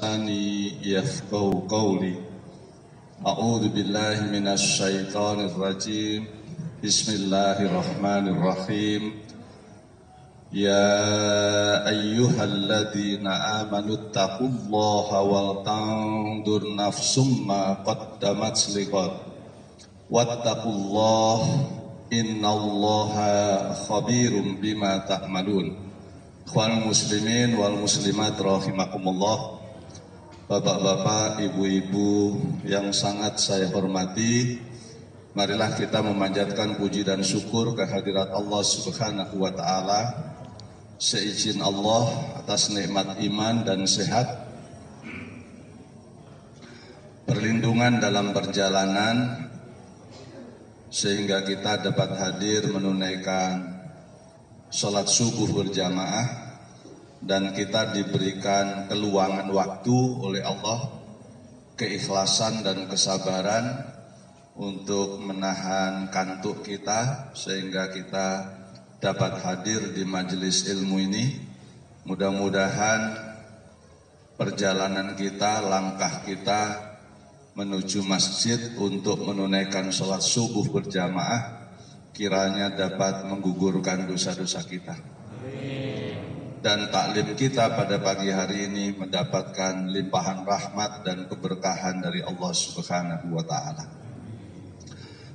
لساني يفقهوا قولي. أعوذ بالله من الشيطان الرجيم. بسم الله الرحمن الرحيم. يا أيها الذين آمنوا اتقوا الله ولتنظر نفس ما قدمت لغد واتقوا الله إن الله خبير بما تعملون. Ikhwan muslimin wal muslimat rahimakumullah. Bapak-bapak, ibu-ibu yang sangat saya hormati, marilah kita memanjatkan puji dan syukur kehadirat Allah Subhanahu wa taala. Seizin Allah atas nikmat iman dan sehat, perlindungan dalam perjalanan, sehingga kita dapat hadir menunaikan sholat subuh berjamaah, dan kita diberikan keluangan waktu oleh Allah, keikhlasan dan kesabaran untuk menahan kantuk kita sehingga kita dapat hadir di majelis ilmu ini. Mudah-mudahan perjalanan kita, langkah kita menuju masjid untuk menunaikan sholat subuh berjamaah kiranya dapat menggugurkan dosa-dosa kita. Dan taklim kita pada pagi hari ini mendapatkan limpahan rahmat dan keberkahan dari Allah Subhanahu wa taala.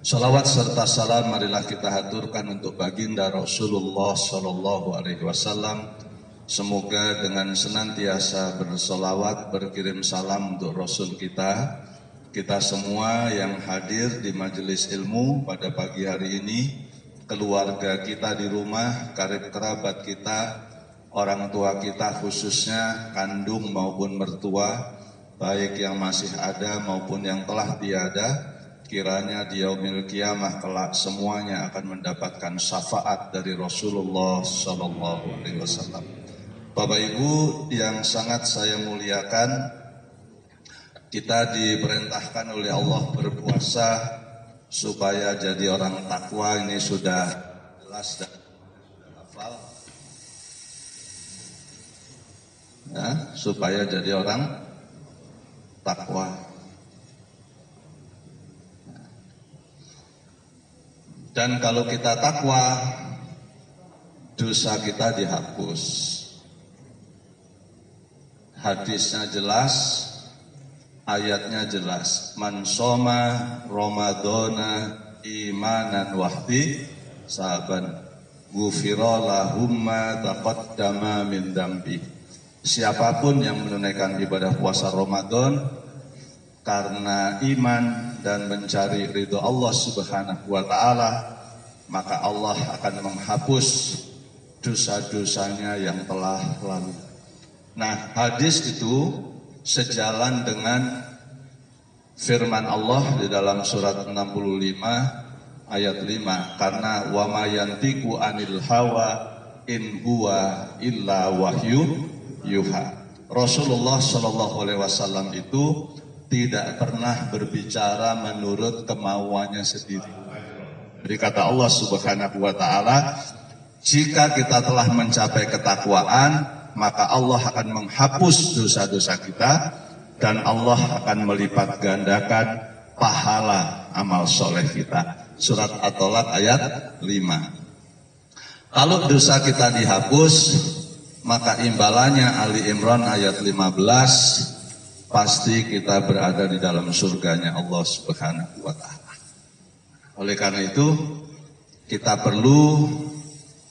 Salawat serta salam marilah kita haturkan untuk baginda Rasulullah sallallahu alaihi wasallam. Semoga dengan senantiasa bersolawat, berkirim salam untuk Rasul kita, kita semua yang hadir di majelis ilmu pada pagi hari ini, keluarga kita di rumah, karib kerabat kita, orang tua kita khususnya kandung maupun mertua, baik yang masih ada maupun yang telah tiada, kiranya di yaumil qiyamah kelak semuanya akan mendapatkan syafaat dari Rasulullah sallallahu alaihi wasallam. Bapak Ibu yang sangat saya muliakan, kita diperintahkan oleh Allah berpuasa supaya jadi orang takwa. Ini sudah jelas dan hafal. Ya, supaya jadi orang takwa. Dan kalau kita takwa, dosa kita dihapus. Hadisnya jelas, ayatnya jelas. Man shoma Ramadhana imanan wahdi saban ghufira lahum ma taqaddama min dambi. Siapapun yang menunaikan ibadah puasa Ramadan karena iman dan mencari ridho Allah Subhanahu wa taala, maka Allah akan menghapus dosa-dosanya yang telah lalu. Nah, hadis itu sejalan dengan firman Allah di dalam surat 65 ayat 5, karena wa ma yantiqu anil hawa in huwa illa wahyu yuha. Rasulullah sallallahu alaihi wasallam itu tidak pernah berbicara menurut kemauannya sendiri. Jadi kata Allah Subhanahu wa taala, jika kita telah mencapai ketakwaan, maka Allah akan menghapus dosa-dosa kita dan Allah akan melipat gandakan pahala amal soleh kita. Surat At-Talaq ayat 5. Kalau dosa kita dihapus, maka imbalannya Ali Imran ayat 15, pasti kita berada di dalam surganya Allah Subhanahu wa taala. Oleh karena itu, kita perlu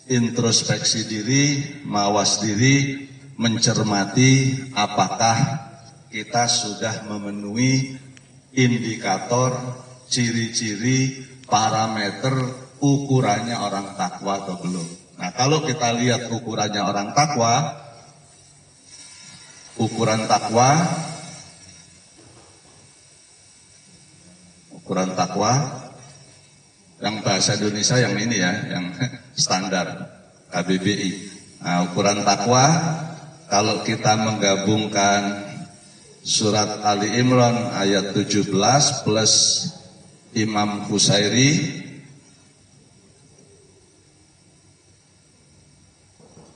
introspeksi diri, mawas diri, mencermati apakah kita sudah memenuhi indikator, ciri-ciri, parameter ukurannya orang takwa atau belum. Nah, kalau kita lihat ukurannya orang takwa, ukuran takwa yang bahasa Indonesia yang ini ya, yang standar KBBI. Nah, ukuran takwa kalau kita menggabungkan surat Ali Imran ayat 17 plus Imam Husairi,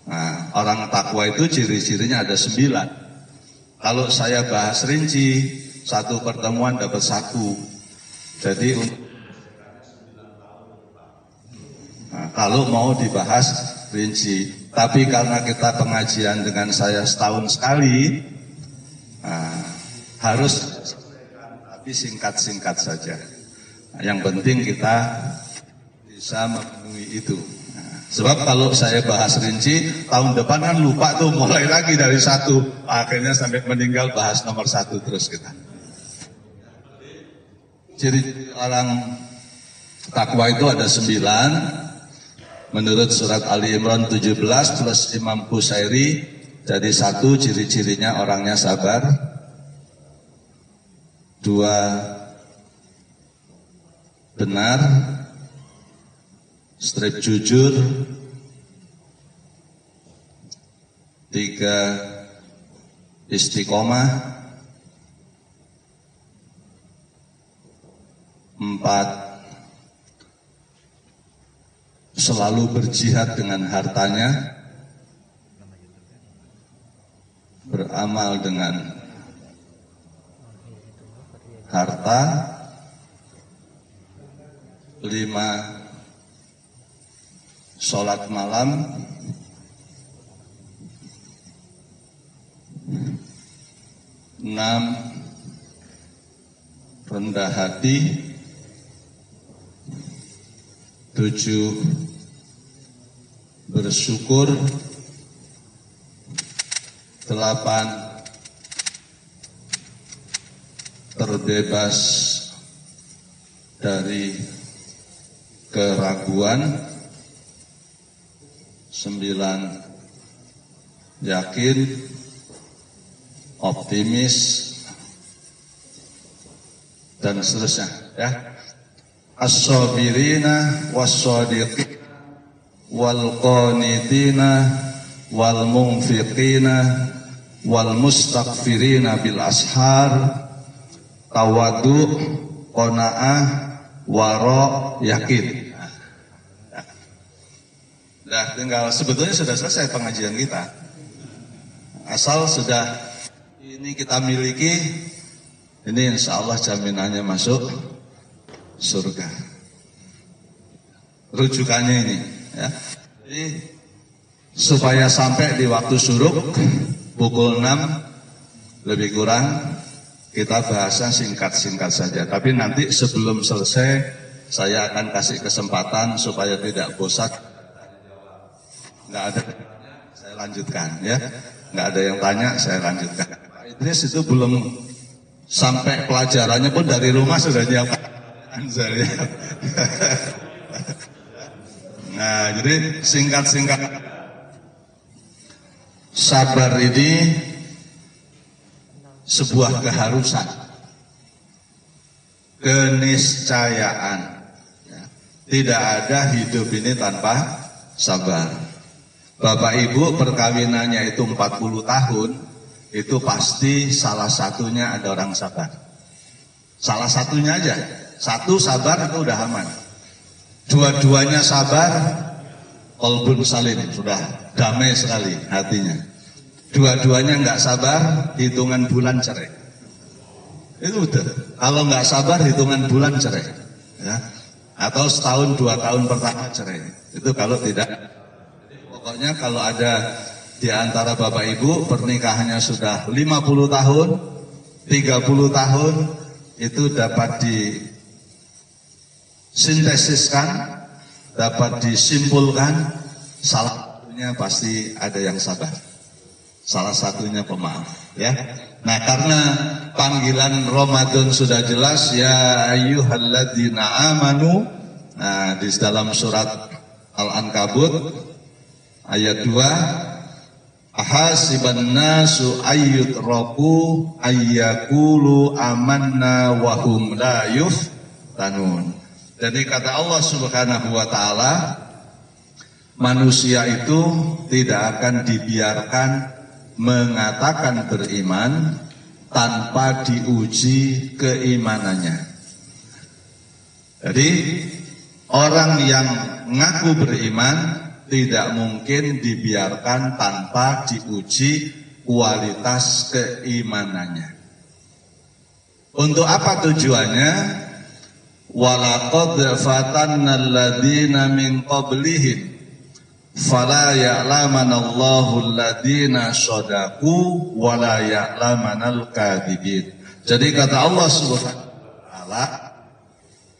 nah, orang takwa itu ciri-cirinya ada 9. Kalau saya bahas rinci, satu pertemuan dapat satu. Jadi kalau mau dibahas rinci, tapi karena kita pengajian dengan saya setahun sekali, harus tapi singkat-singkat saja. Yang penting kita bisa memenuhi itu. Sebab kalau saya bahas rinci, tahun depan kan lupa tuh, mulai lagi dari satu, akhirnya sampai meninggal bahas nomor satu terus kita. Ciri orang takwa itu ada 9, menurut surat Ali Imran 17 plus Imam Busairi, jadi 1 ciri-cirinya orangnya sabar, 2 benar, strip jujur, 3 istiqomah, 4 selalu berjihad dengan hartanya, beramal dengan harta, 5 sholat malam, 6 rendah hati, 7 bersyukur, 8 terbebas dari keraguan, 9 yakin, optimis, dan seterusnya ya. As-sabirina was-sadiqina wal-qanitina wal-munfiqina wal-mustaghfirina bil ashar, tawadu, qanaah, wara, yakin. Nah, tinggal sebetulnya sudah selesai pengajian kita. Asal sudah ini kita miliki, ini insya Allah jaminannya masuk surga. Rujukannya ini, ya. Jadi supaya sampai di waktu syuruk pukul 6 lebih kurang, kita bahasnya singkat-singkat saja. Tapi nanti sebelum selesai saya akan kasih kesempatan supaya tidak bosan. Nggak ada, saya lanjutkan ya. Nggak ada yang tanya, saya lanjutkan. Pak Idris itu belum sampai pelajarannya pun dari rumah sudah nyiapkan. Nah, jadi singkat-singkat. Sabar ini sebuah keharusan, keniscayaan. Tidak ada hidup ini tanpa sabar. Bapak Ibu perkawinannya itu 40 tahun, itu pasti salah satunya ada orang sabar. Salah satunya aja. Satu sabar itu udah aman. Dua-duanya sabar, qalbun salim, sudah damai sekali hatinya. Dua-duanya nggak sabar, hitungan bulan cerai. Itu udah. Kalau nggak sabar, hitungan bulan cerai. Ya. Atau setahun 2 tahun pertama cerai. Itu kalau tidak. Pokoknya kalau ada di antara Bapak Ibu pernikahannya sudah 50 tahun, 30 tahun, itu dapat disintesiskan, dapat disimpulkan, salah satunya pasti ada yang sabar. Salah satunya pemaaf, ya. Nah, karena panggilan Ramadan sudah jelas, ya ayyuhalladzina amanu. Nah, di dalam surat Al-Ankabut ayat 2, ahasiban nasu ayyutraku ayyakulu amanna wahum la yuftanun. Jadi kata Allah Subhanahu wa taala, manusia itu tidak akan dibiarkan mengatakan beriman tanpa diuji keimanannya. Jadi orang yang mengaku beriman tidak mungkin dibiarkan tanpa diuji kualitas keimanannya. Untuk apa tujuannya? Walaqad fatanna alladziina min qablihim fala ya'lamanallahu alladziina shadaqu wa la ya'lamanal kadzibin. Jadi kata Allah Subhanahu wa taala,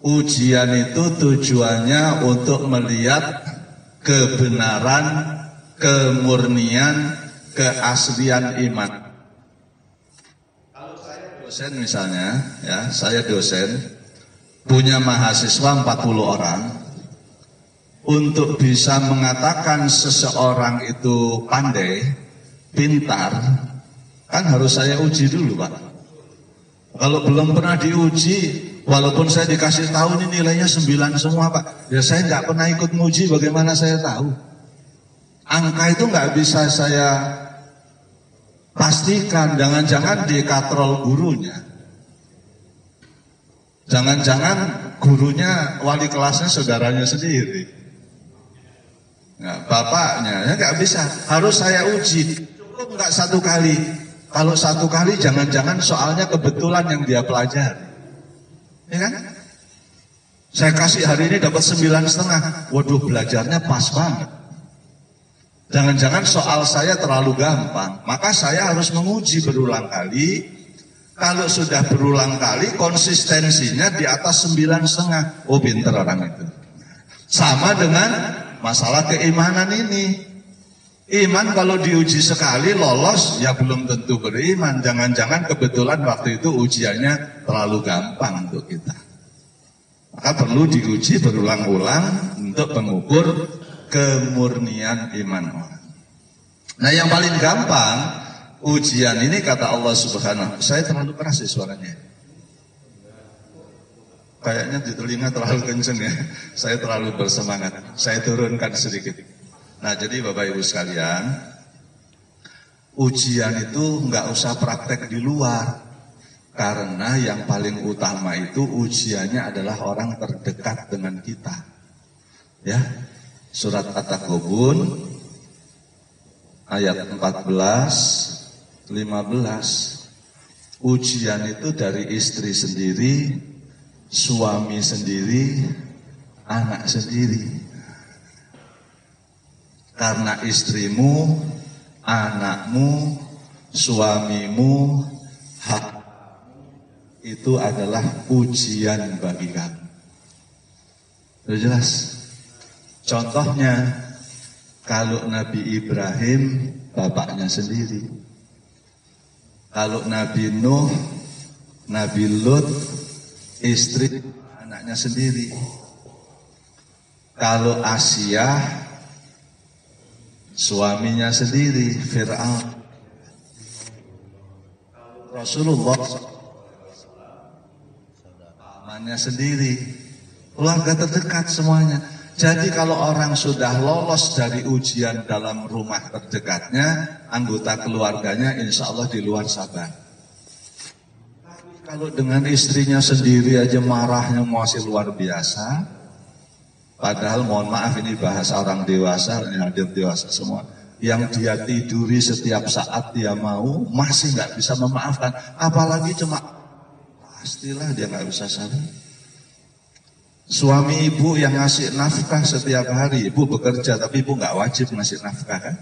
ujian itu tujuannya untuk melihat kebenaran, kemurnian, keaslian iman. Kalau saya dosen misalnya, ya, saya dosen punya mahasiswa 40 orang, untuk bisa mengatakan seseorang itu pandai, pintar, kan harus saya uji dulu, Pak. Kalau belum pernah diuji, walaupun saya dikasih tahu ini nilainya 9 semua, Pak, ya saya nggak pernah ikut nguji, bagaimana saya tahu? Angka itu nggak bisa saya pastikan, jangan-jangan dikatrol gurunya. Jangan-jangan gurunya wali kelasnya saudaranya sendiri. Nah, bapaknya, ya nggak bisa. Harus saya uji. Cukup nggak 1 kali. Kalau 1 kali, jangan-jangan soalnya kebetulan yang dia pelajari. Ya kan? Saya kasih hari ini dapat 9,5. Waduh, belajarnya pas banget. Jangan-jangan soal saya terlalu gampang. Maka saya harus menguji berulang kali. Kalau sudah berulang kali, konsistensinya di atas 9,5. Oh, pinter orang itu. Sama dengan masalah keimanan ini. Iman kalau diuji sekali lolos, ya belum tentu beriman. Jangan-jangan kebetulan waktu itu ujiannya terlalu gampang untuk kita. Maka perlu diuji berulang-ulang untuk mengukur kemurnian iman orang. Nah, yang paling gampang ujian ini kata Allah Subhanahu. Saya terlalu keras sih suaranya. Kayaknya di telinga terlalu kenceng ya. Saya terlalu bersemangat. Saya turunkan sedikit. Nah, jadi Bapak Ibu sekalian, ujian itu nggak usah praktek di luar. Karena yang paling utama itu ujiannya adalah orang terdekat dengan kita. Ya. Surat At-Taghabun ayat 14 15. Ujian itu dari istri sendiri, suami sendiri, anak sendiri. Karena istrimu, anakmu, suamimu, hak itu adalah ujian bagi kamu. Sudah jelas? Contohnya, kalau Nabi Ibrahim, bapaknya sendiri. Kalau Nabi Nuh, Nabi Lut, istri anaknya sendiri. Kalau Asia, suaminya sendiri, Fir'aun. Rasulullah, pamannya sendiri, keluarga terdekat semuanya. Jadi kalau orang sudah lolos dari ujian dalam rumah terdekatnya, anggota keluarganya insya Allah di luar sabar. Tapi kalau dengan istrinya sendiri aja marahnya masih luar biasa, padahal mohon maaf ini bahasa orang dewasa, yang hadir dewasa semua, yang dia tiduri setiap saat dia mau, masih nggak bisa memaafkan, apalagi cuma pastilah dia nggak bisa sabar. Suami ibu yang ngasih nafkah setiap hari, ibu bekerja tapi ibu nggak wajib ngasih nafkah kan?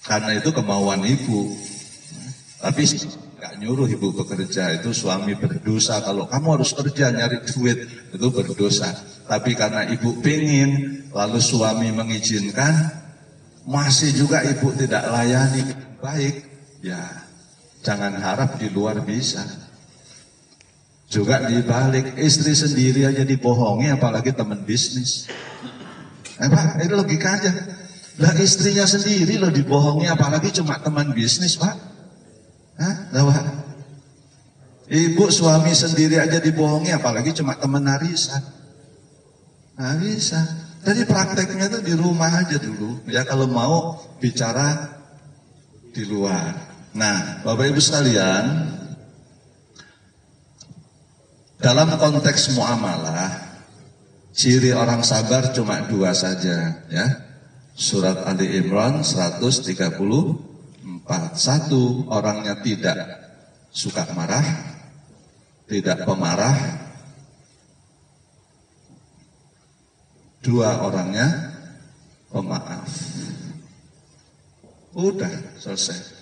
Karena itu kemauan ibu. Tapi nggak nyuruh ibu bekerja, itu suami berdosa. Kalau kamu harus kerja nyari duit, itu berdosa. Tapi karena ibu pingin, lalu suami mengizinkan, masih juga ibu tidak layani baik, ya jangan harap di luar bisa. Juga dibalik, istri sendiri aja dibohongi, apalagi teman bisnis. Pak, itu logika aja. Lah istrinya sendiri loh dibohongi, apalagi cuma teman bisnis, Pak. Hah? Pak? Ibu suami sendiri aja dibohongi, apalagi cuma teman arisan. Nah bisa. Jadi prakteknya itu di rumah aja dulu. Ya kalau mau bicara di luar. Nah, Bapak Ibu sekalian, dalam konteks muamalah, ciri orang sabar cuma 2 saja, ya. Surat Ali Imran 134. 4. 1, orangnya tidak suka marah, tidak pemarah. 2, orangnya pemaaf. Udah selesai.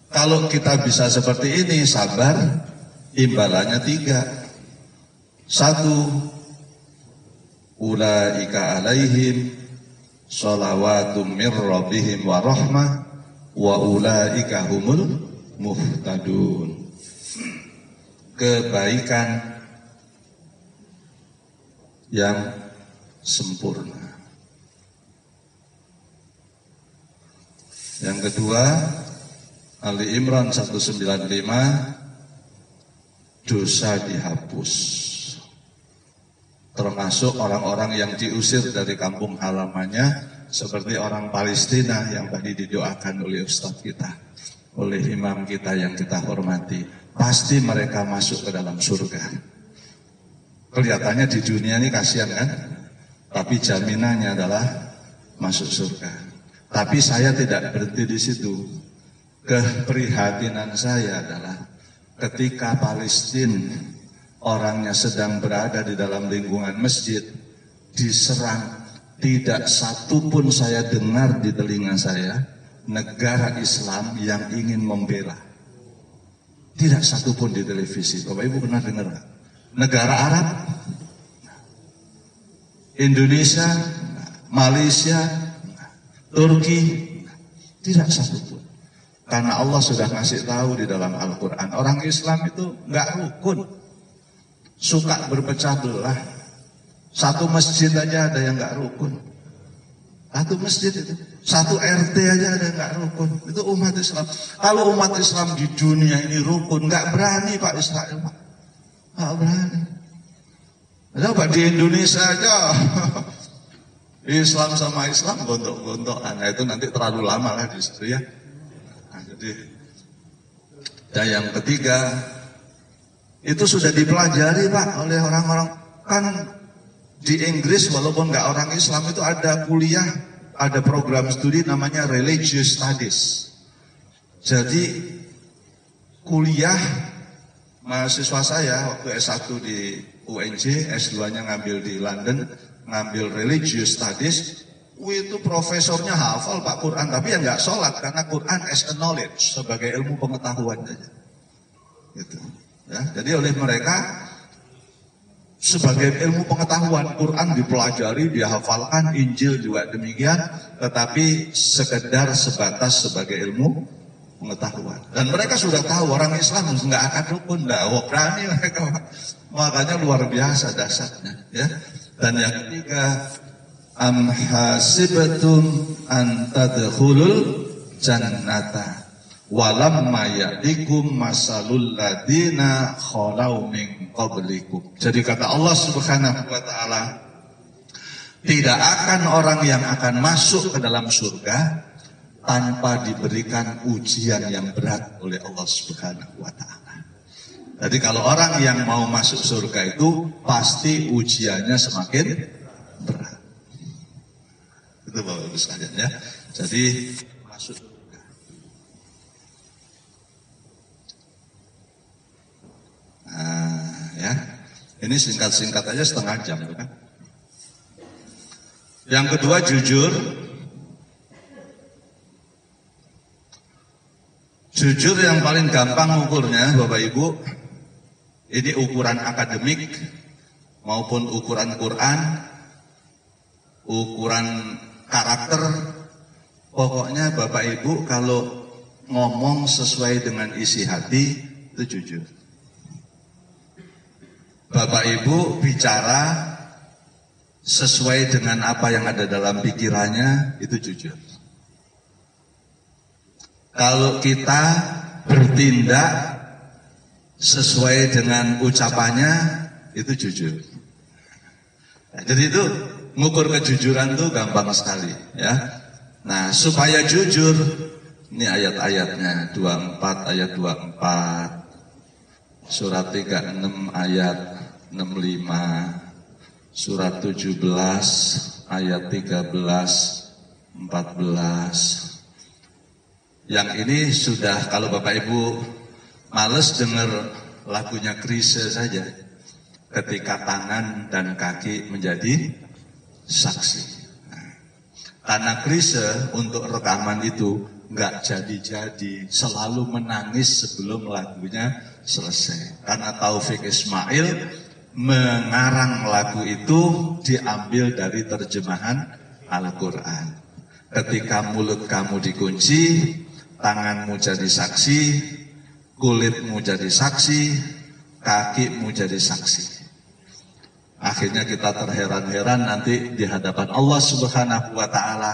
Kalau kita bisa seperti ini, sabar, imbalannya 3. 1, ulaika alaihim shalawatum mir rabbihim wa rahmah wa ulaika humul muhtadun. Kebaikan yang sempurna. Yang kedua, Ali Imran 195, dosa dihapus. Termasuk orang-orang yang diusir dari kampung halamannya, seperti orang Palestina yang tadi didoakan oleh Ustadz kita, oleh imam kita yang kita hormati. Pasti mereka masuk ke dalam surga. Kelihatannya di dunia ini kasihan kan? Tapi jaminannya adalah masuk surga. Tapi saya tidak berhenti di situ. Keprihatinan saya adalah ketika Palestina orangnya sedang berada di dalam lingkungan masjid, diserang, tidak satu pun saya dengar di telinga saya negara Islam yang ingin membela. Tidak satu pun di televisi. Bapak Ibu pernah dengar nggak? Negara Arab, Indonesia, Malaysia, Turki, tidak satu pun. Karena Allah sudah ngasih tahu di dalam Al-Quran, orang Islam itu nggak rukun, suka berpecah belah. Satu masjid aja ada yang nggak rukun. Satu masjid itu, satu RT aja ada yang nggak rukun. Itu umat Islam. Kalau umat Islam di dunia ini rukun, nggak berani Pak Israel, Pak. Nggak berani. Ada Pak di Indonesia aja. Islam sama Islam gontok-gontokan. Nah, itu nanti terlalu lama lah di situ ya. Nah, jadi, dan yang ketiga, itu sudah dipelajari Pak oleh orang-orang. Kan di Inggris walaupun nggak orang Islam itu ada kuliah, ada program studi namanya Religious Studies. Jadi kuliah mahasiswa saya waktu S1 di UNJ, S2-nya ngambil di London, ngambil Religious Studies, itu profesornya hafal Pak Quran, tapi ya nggak sholat karena Quran as a knowledge, sebagai ilmu pengetahuan saja. Gitu. Ya, jadi oleh mereka sebagai ilmu pengetahuan, Quran dipelajari, dihafalkan, Injil juga demikian, tetapi sekedar sebatas sebagai ilmu pengetahuan. Dan mereka sudah tahu orang Islam nggak akan rukun, nggak berani mereka. Makanya luar biasa dasarnya. Ya. Dan yang ketiga, am hasibatum an tadkhulul jannata walamma ya'tikum masalul ladina khalau min qablikum. Jadi kata Allah Subhanahu wa taala, tidak akan orang yang akan masuk ke dalam surga tanpa diberikan ujian yang berat oleh Allah Subhanahu wa taala. Jadi kalau orang yang mau masuk surga itu pasti ujiannya semakin berat. Itu Bapak Ibu sekalian ya. Jadi masuk surga. Nah, ya. Ini singkat-singkat aja setengah jam kan. Yang kedua jujur. Jujur yang paling gampang ukurnya Bapak Ibu, ini ukuran akademik maupun ukuran Quran, ukuran karakter. Pokoknya Bapak Ibu kalau ngomong sesuai dengan isi hati itu jujur. Bapak Ibu bicara sesuai dengan apa yang ada dalam pikirannya itu jujur. Kalau kita bertindak sesuai dengan ucapannya itu jujur. Nah, jadi itu ngukur kejujuran itu gampang sekali ya. Nah, supaya jujur, ini ayat-ayatnya 24 ayat 24, surat 36 ayat 65, surat 17 ayat 13 14. Yang ini sudah, kalau Bapak Ibu males dengar lagunya Chrisye saja, ketika tangan dan kaki menjadi saksi. Nah, karena Chrisye untuk rekaman itu nggak jadi-jadi, selalu menangis sebelum lagunya selesai. Karena Taufik Ismail mengarang lagu itu diambil dari terjemahan Al-Quran. Ketika mulut kamu dikunci, tanganmu jadi saksi, kulitmu jadi saksi, kakimu jadi saksi. Akhirnya kita terheran-heran nanti di hadapan Allah Subhanahu wa Ta'ala.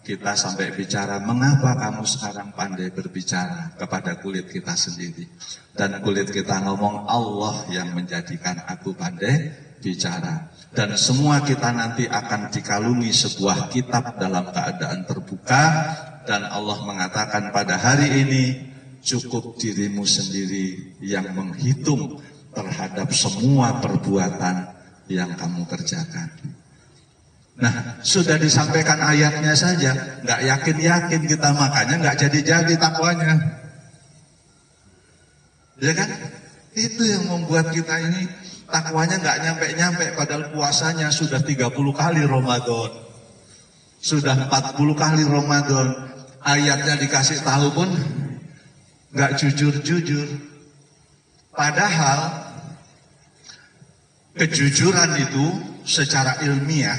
Kita sampai bicara, mengapa kamu sekarang pandai berbicara kepada kulit kita sendiri. Dan kulit kita ngomong, Allah yang menjadikan aku pandai bicara. Dan semua kita nanti akan dikalungi sebuah kitab dalam keadaan terbuka. Dan Allah mengatakan pada hari ini, cukup dirimu sendiri yang menghitung terhadap semua perbuatan yang kamu kerjakan. Nah, sudah disampaikan ayatnya saja, nggak yakin-yakin kita, makanya nggak jadi-jadi takwanya. Ya kan? Itu yang membuat kita ini takwanya nggak nyampe-nyampe, padahal puasanya sudah 30 kali Ramadan. Sudah 40 kali Ramadan. Ayatnya dikasih tahu pun nggak jujur-jujur. Padahal kejujuran itu secara ilmiah,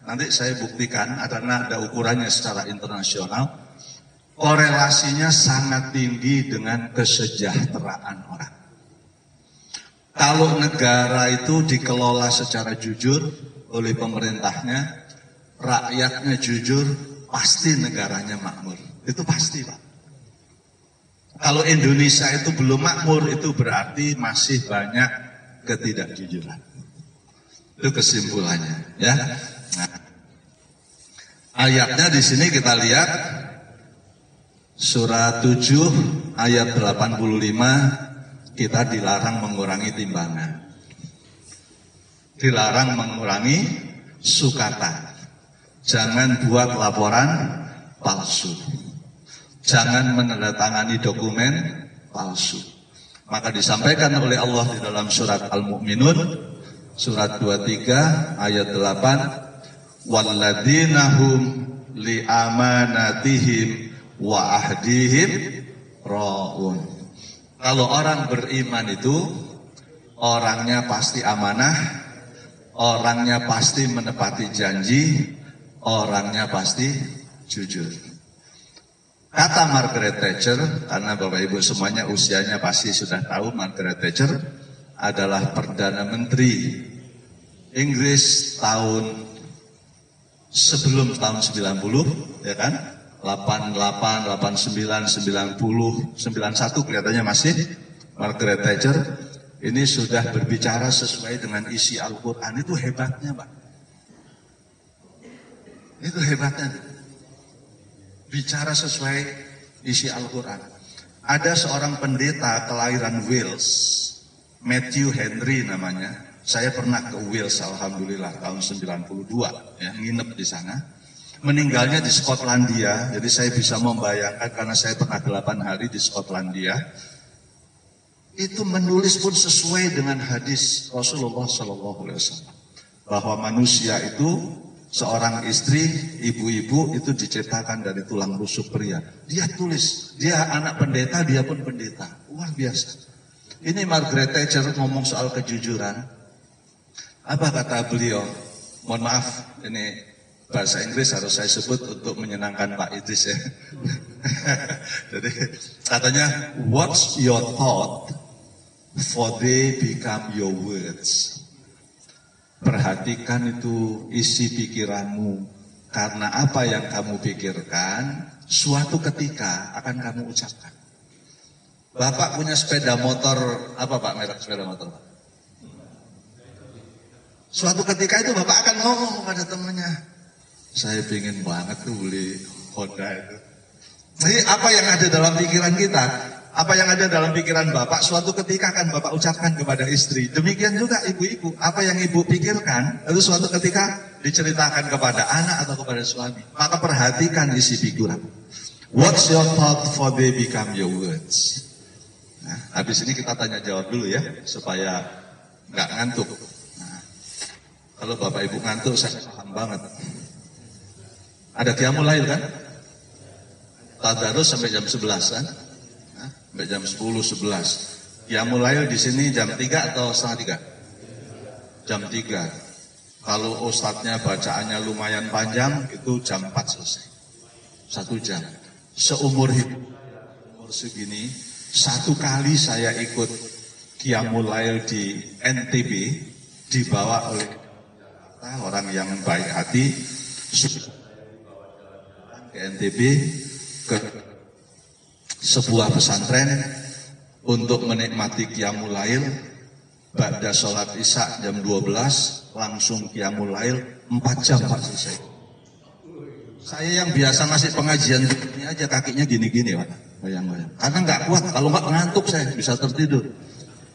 nanti saya buktikan, karena ada ukurannya secara internasional, korelasinya sangat tinggi dengan kesejahteraan orang. Kalau negara itu dikelola secara jujur oleh pemerintahnya, rakyatnya jujur, pasti negaranya makmur. Itu pasti, Pak. Kalau Indonesia itu belum makmur, itu berarti masih banyak ketidakjujuran. Itu kesimpulannya, ya. Nah, ayatnya di sini kita lihat surat 7 ayat 85, kita dilarang mengurangi timbangan. Dilarang mengurangi sukata. Jangan buat laporan palsu. Jangan menandatangani dokumen palsu. Maka disampaikan oleh Allah di dalam surat Al-Mu'minun surat 23 ayat 8, walladzinahum li amanatihim wa ahdihim ra'un. Kalau orang beriman itu orangnya pasti amanah, orangnya pasti menepati janji, orangnya pasti jujur. Kata Margaret Thatcher, karena Bapak Ibu semuanya usianya pasti sudah tahu, Margaret Thatcher adalah Perdana Menteri Inggris tahun sebelum tahun 90, ya kan? 88, 89, 90, 91 kelihatannya masih Margaret Thatcher. Ini sudah berbicara sesuai dengan isi Al-Quran. Itu hebatnya, Pak. Itu hebatnya. Bicara sesuai isi Al-Quran. Ada seorang pendeta kelahiran Wales, Matthew Henry namanya. Saya pernah ke Wales, alhamdulillah, tahun 92, ya, nginep di sana. Meninggalnya di Skotlandia, jadi saya bisa membayangkan karena saya pernah 8 hari di Skotlandia. Itu menulis pun sesuai dengan hadis Rasulullah SAW, bahwa manusia itu, seorang istri, ibu-ibu itu diciptakan dari tulang rusuk pria. Dia tulis, dia anak pendeta, dia pun pendeta. Luar biasa. Ini Margaret Thatcher ngomong soal kejujuran. Apa kata beliau? Mohon maaf, ini bahasa Inggris harus saya sebut untuk menyenangkan Pak Idris, ya. Jadi katanya, what's your thought for they become your words. Perhatikan itu isi pikiranmu, karena apa yang kamu pikirkan suatu ketika akan kamu ucapkan. Bapak punya sepeda motor, apa Pak merek sepeda motor, Pak? Suatu ketika itu Bapak akan ngomong pada temannya, saya pingin banget tuh beli Honda itu. Jadi apa yang ada dalam pikiran kita, apa yang ada dalam pikiran Bapak, suatu ketika akan Bapak ucapkan kepada istri. Demikian juga ibu-ibu, apa yang ibu pikirkan, itu suatu ketika diceritakan kepada anak atau kepada suami. Maka perhatikan isi pikiran. What's your thought for they become your words? Nah, habis ini kita tanya jawab dulu ya, supaya nggak ngantuk. Nah, kalau Bapak Ibu ngantuk, saya paham banget. Ada qiyamul lail kan? Tadarus sampai jam 11 kan? Nah, sampai jam 10, 11. Qiyamul lail di sini jam 3 atau setengah 3? Jam 3. Kalau ustadznya bacaannya lumayan panjang, itu jam 4 selesai. 1 jam. Seumur hidup, umur segini, 1 kali saya ikut qiyamul lail di NTB, dibawa oleh orang yang baik hati, ke NTB, ke sebuah pesantren untuk menikmati qiyamul lail. Ba'da sholat isya jam 12 langsung qiyamul lail 4 jam Pak selesai. Saya yang biasa ngasih pengajian ini aja kakinya gini-gini Pak, bayang-bayang. Karena nggak kuat, kalau nggak ngantuk saya bisa tertidur.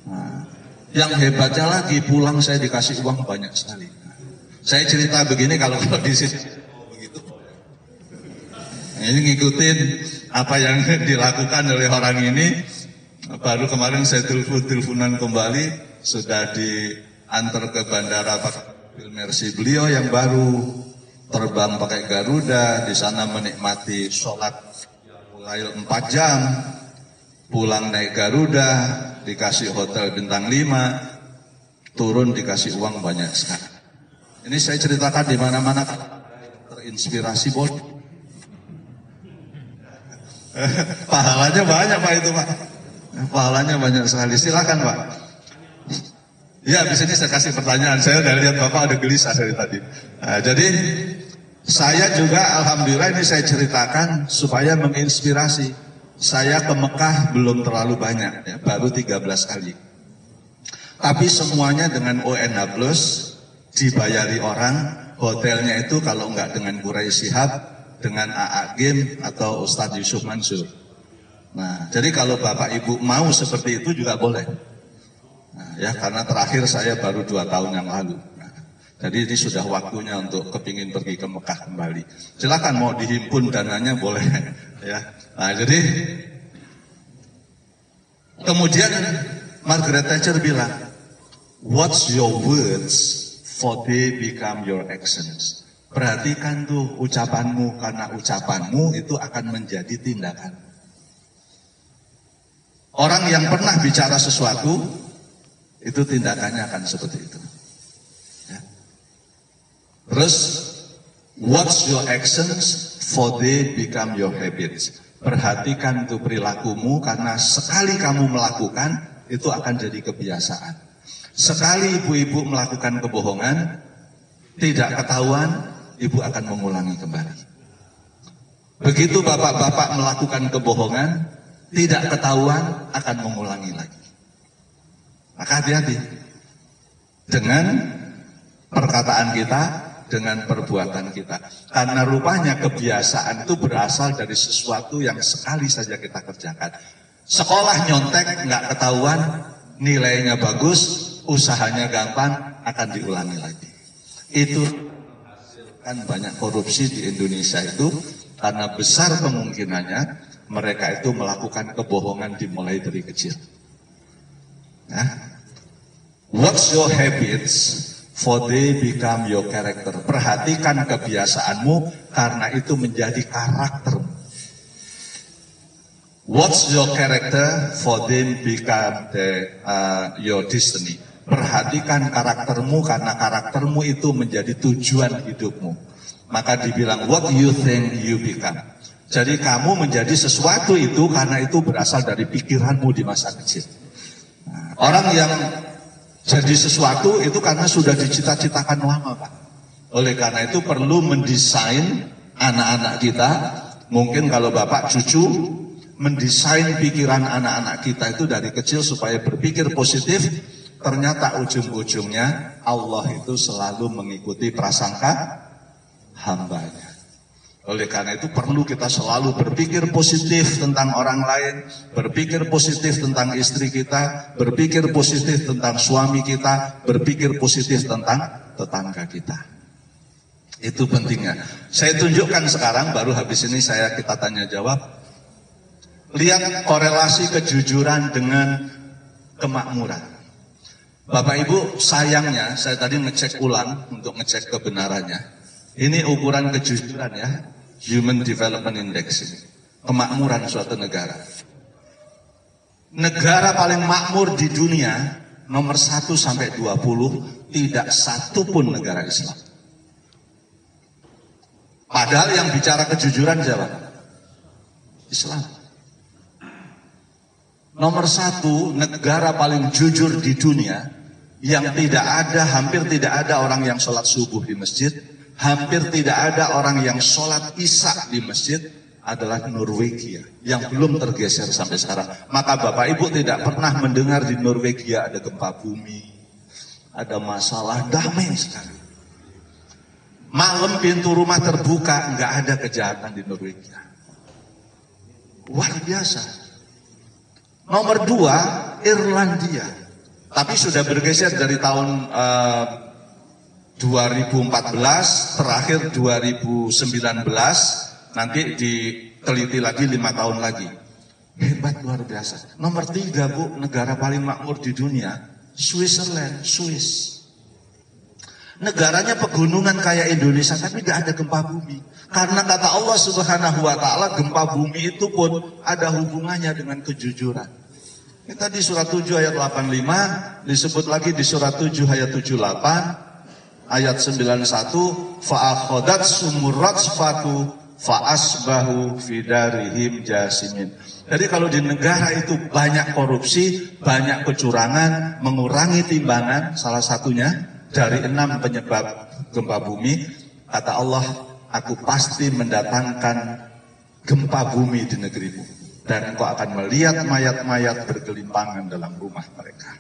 Nah, yang hebatnya lagi pulang saya dikasih uang banyak sekali. Nah, saya cerita begini kalau di sini begitu. Nah, ini ngikutin apa yang dilakukan oleh orang ini. Baru kemarin saya teleponan kembali, sudah diantar ke bandara pakai Mercy beliau yang baru terbang pakai Garuda, di sana menikmati sholat mulai 4 jam, pulang naik Garuda, dikasih hotel bintang 5, turun dikasih uang banyak sekali. Ini saya ceritakan di mana-mana terinspirasi bos. Pahalanya banyak Pak itu Pak. Pahalanya banyak sekali. Silakan Pak. Ya, habis ini saya kasih pertanyaan. Saya udah lihat Bapak ada gelisah dari tadi. Nah, jadi saya juga alhamdulillah ini saya ceritakan supaya menginspirasi. Saya ke Mekah belum terlalu banyak, ya, baru 13 kali. Tapi semuanya dengan ONH Plus, dibayari orang. Hotelnya itu kalau enggak dengan Quraisy Shihab, dengan AA Game atau Ustadz Yusuf Mansur. Nah, jadi kalau Bapak Ibu mau seperti itu juga boleh. Nah, ya, karena terakhir saya baru 2 tahun yang lalu. Nah, jadi ini sudah waktunya untuk kepingin pergi ke Mekah kembali. Silakan mau dihimpun dananya boleh. Ya. Nah, jadi kemudian Margaret Thatcher bilang, "What's your words for they become your actions?" Perhatikan tuh ucapanmu, karena ucapanmu itu akan menjadi tindakan. Orang yang pernah bicara sesuatu, itu tindakannya akan seperti itu. Ya. Terus, what's your actions for they become your habits? Perhatikan tuh perilakumu, karena sekali kamu melakukan, itu akan jadi kebiasaan. Sekali ibu-ibu melakukan kebohongan, tidak ketahuan, ibu akan mengulangi kembali. Begitu bapak-bapak melakukan kebohongan, tidak ketahuan, akan mengulangi lagi. Maka hati-hati dengan perkataan kita, dengan perbuatan kita. Karena rupanya kebiasaan itu berasal dari sesuatu yang sekali saja kita kerjakan. Sekolah nyontek, nggak ketahuan, nilainya bagus, usahanya gampang, akan diulangi lagi. Itu kan banyak korupsi di Indonesia itu, karena besar kemungkinannya mereka itu melakukan kebohongan dimulai dari kecil. Nah, what's your habits for they become your character? Perhatikan kebiasaanmu, karena itu menjadi karaktermu. What's your character for them become your destiny? Perhatikan karaktermu, karena karaktermu itu menjadi tujuan hidupmu. Maka dibilang what you think you become. Jadi kamu menjadi sesuatu itu karena itu berasal dari pikiranmu di masa kecil. Nah, orang yang jadi sesuatu itu karena sudah dicita-citakan lama Pak. Oleh karena itu perlu mendesain anak-anak kita. Mungkin kalau Bapak cucu mendesain pikiran anak-anak kita itu dari kecil supaya berpikir positif. Ternyata ujung-ujungnya Allah itu selalu mengikuti prasangka hambanya. Oleh karena itu perlu kita selalu berpikir positif tentang orang lain, berpikir positif tentang istri kita, berpikir positif tentang suami kita, berpikir positif tentang tetangga kita. Itu pentingnya. Saya tunjukkan sekarang, baru habis ini kita tanya jawab. Lihat korelasi kejujuran dengan kemakmuran. Bapak Ibu, sayangnya saya tadi ngecek ulang untuk ngecek kebenarannya. Ini ukuran kejujuran ya, Human Development Index ini. Kemakmuran suatu negara. Negara paling makmur di dunia, nomor 1 sampai 20, tidak satu pun negara Islam. Padahal yang bicara kejujuran siapa? Islam. Nomor 1, negara paling jujur di dunia, yang hampir tidak ada orang yang sholat subuh di masjid, hampir tidak ada orang yang sholat isya di masjid, adalah Norwegia, yang belum tergeser sampai sekarang. Maka Bapak Ibu tidak pernah mendengar di Norwegia ada gempa bumi, ada masalah, damai sekali. Malam pintu rumah terbuka, nggak ada kejahatan di Norwegia. Luar biasa. Nomor 2, Irlandia. Tapi sudah bergeser dari tahun 2014, terakhir 2019, nanti diteliti lagi 5 tahun lagi. Hebat, luar biasa. Nomor 3, Bu, negara paling makmur di dunia, Switzerland, Swiss. Negaranya pegunungan kayak Indonesia, tapi tidak ada gempa bumi. Karena kata Allah Subhanahu wa Ta'ala, gempa bumi itu pun ada hubungannya dengan kejujuran. Kita di surat 7 ayat 85, disebut lagi di surat 7 ayat 78, ayat 91, fa'akhodat sumurat sfatu fa'asbahu fidarihim jasimin. Jadi kalau di negara itu banyak korupsi, banyak kecurangan, mengurangi timbangan, salah satunya dari 6 penyebab gempa bumi, kata Allah, aku pasti mendatangkan gempa bumi di negerimu. Dan engkau akan melihat mayat-mayat bergelimpangan dalam rumah mereka.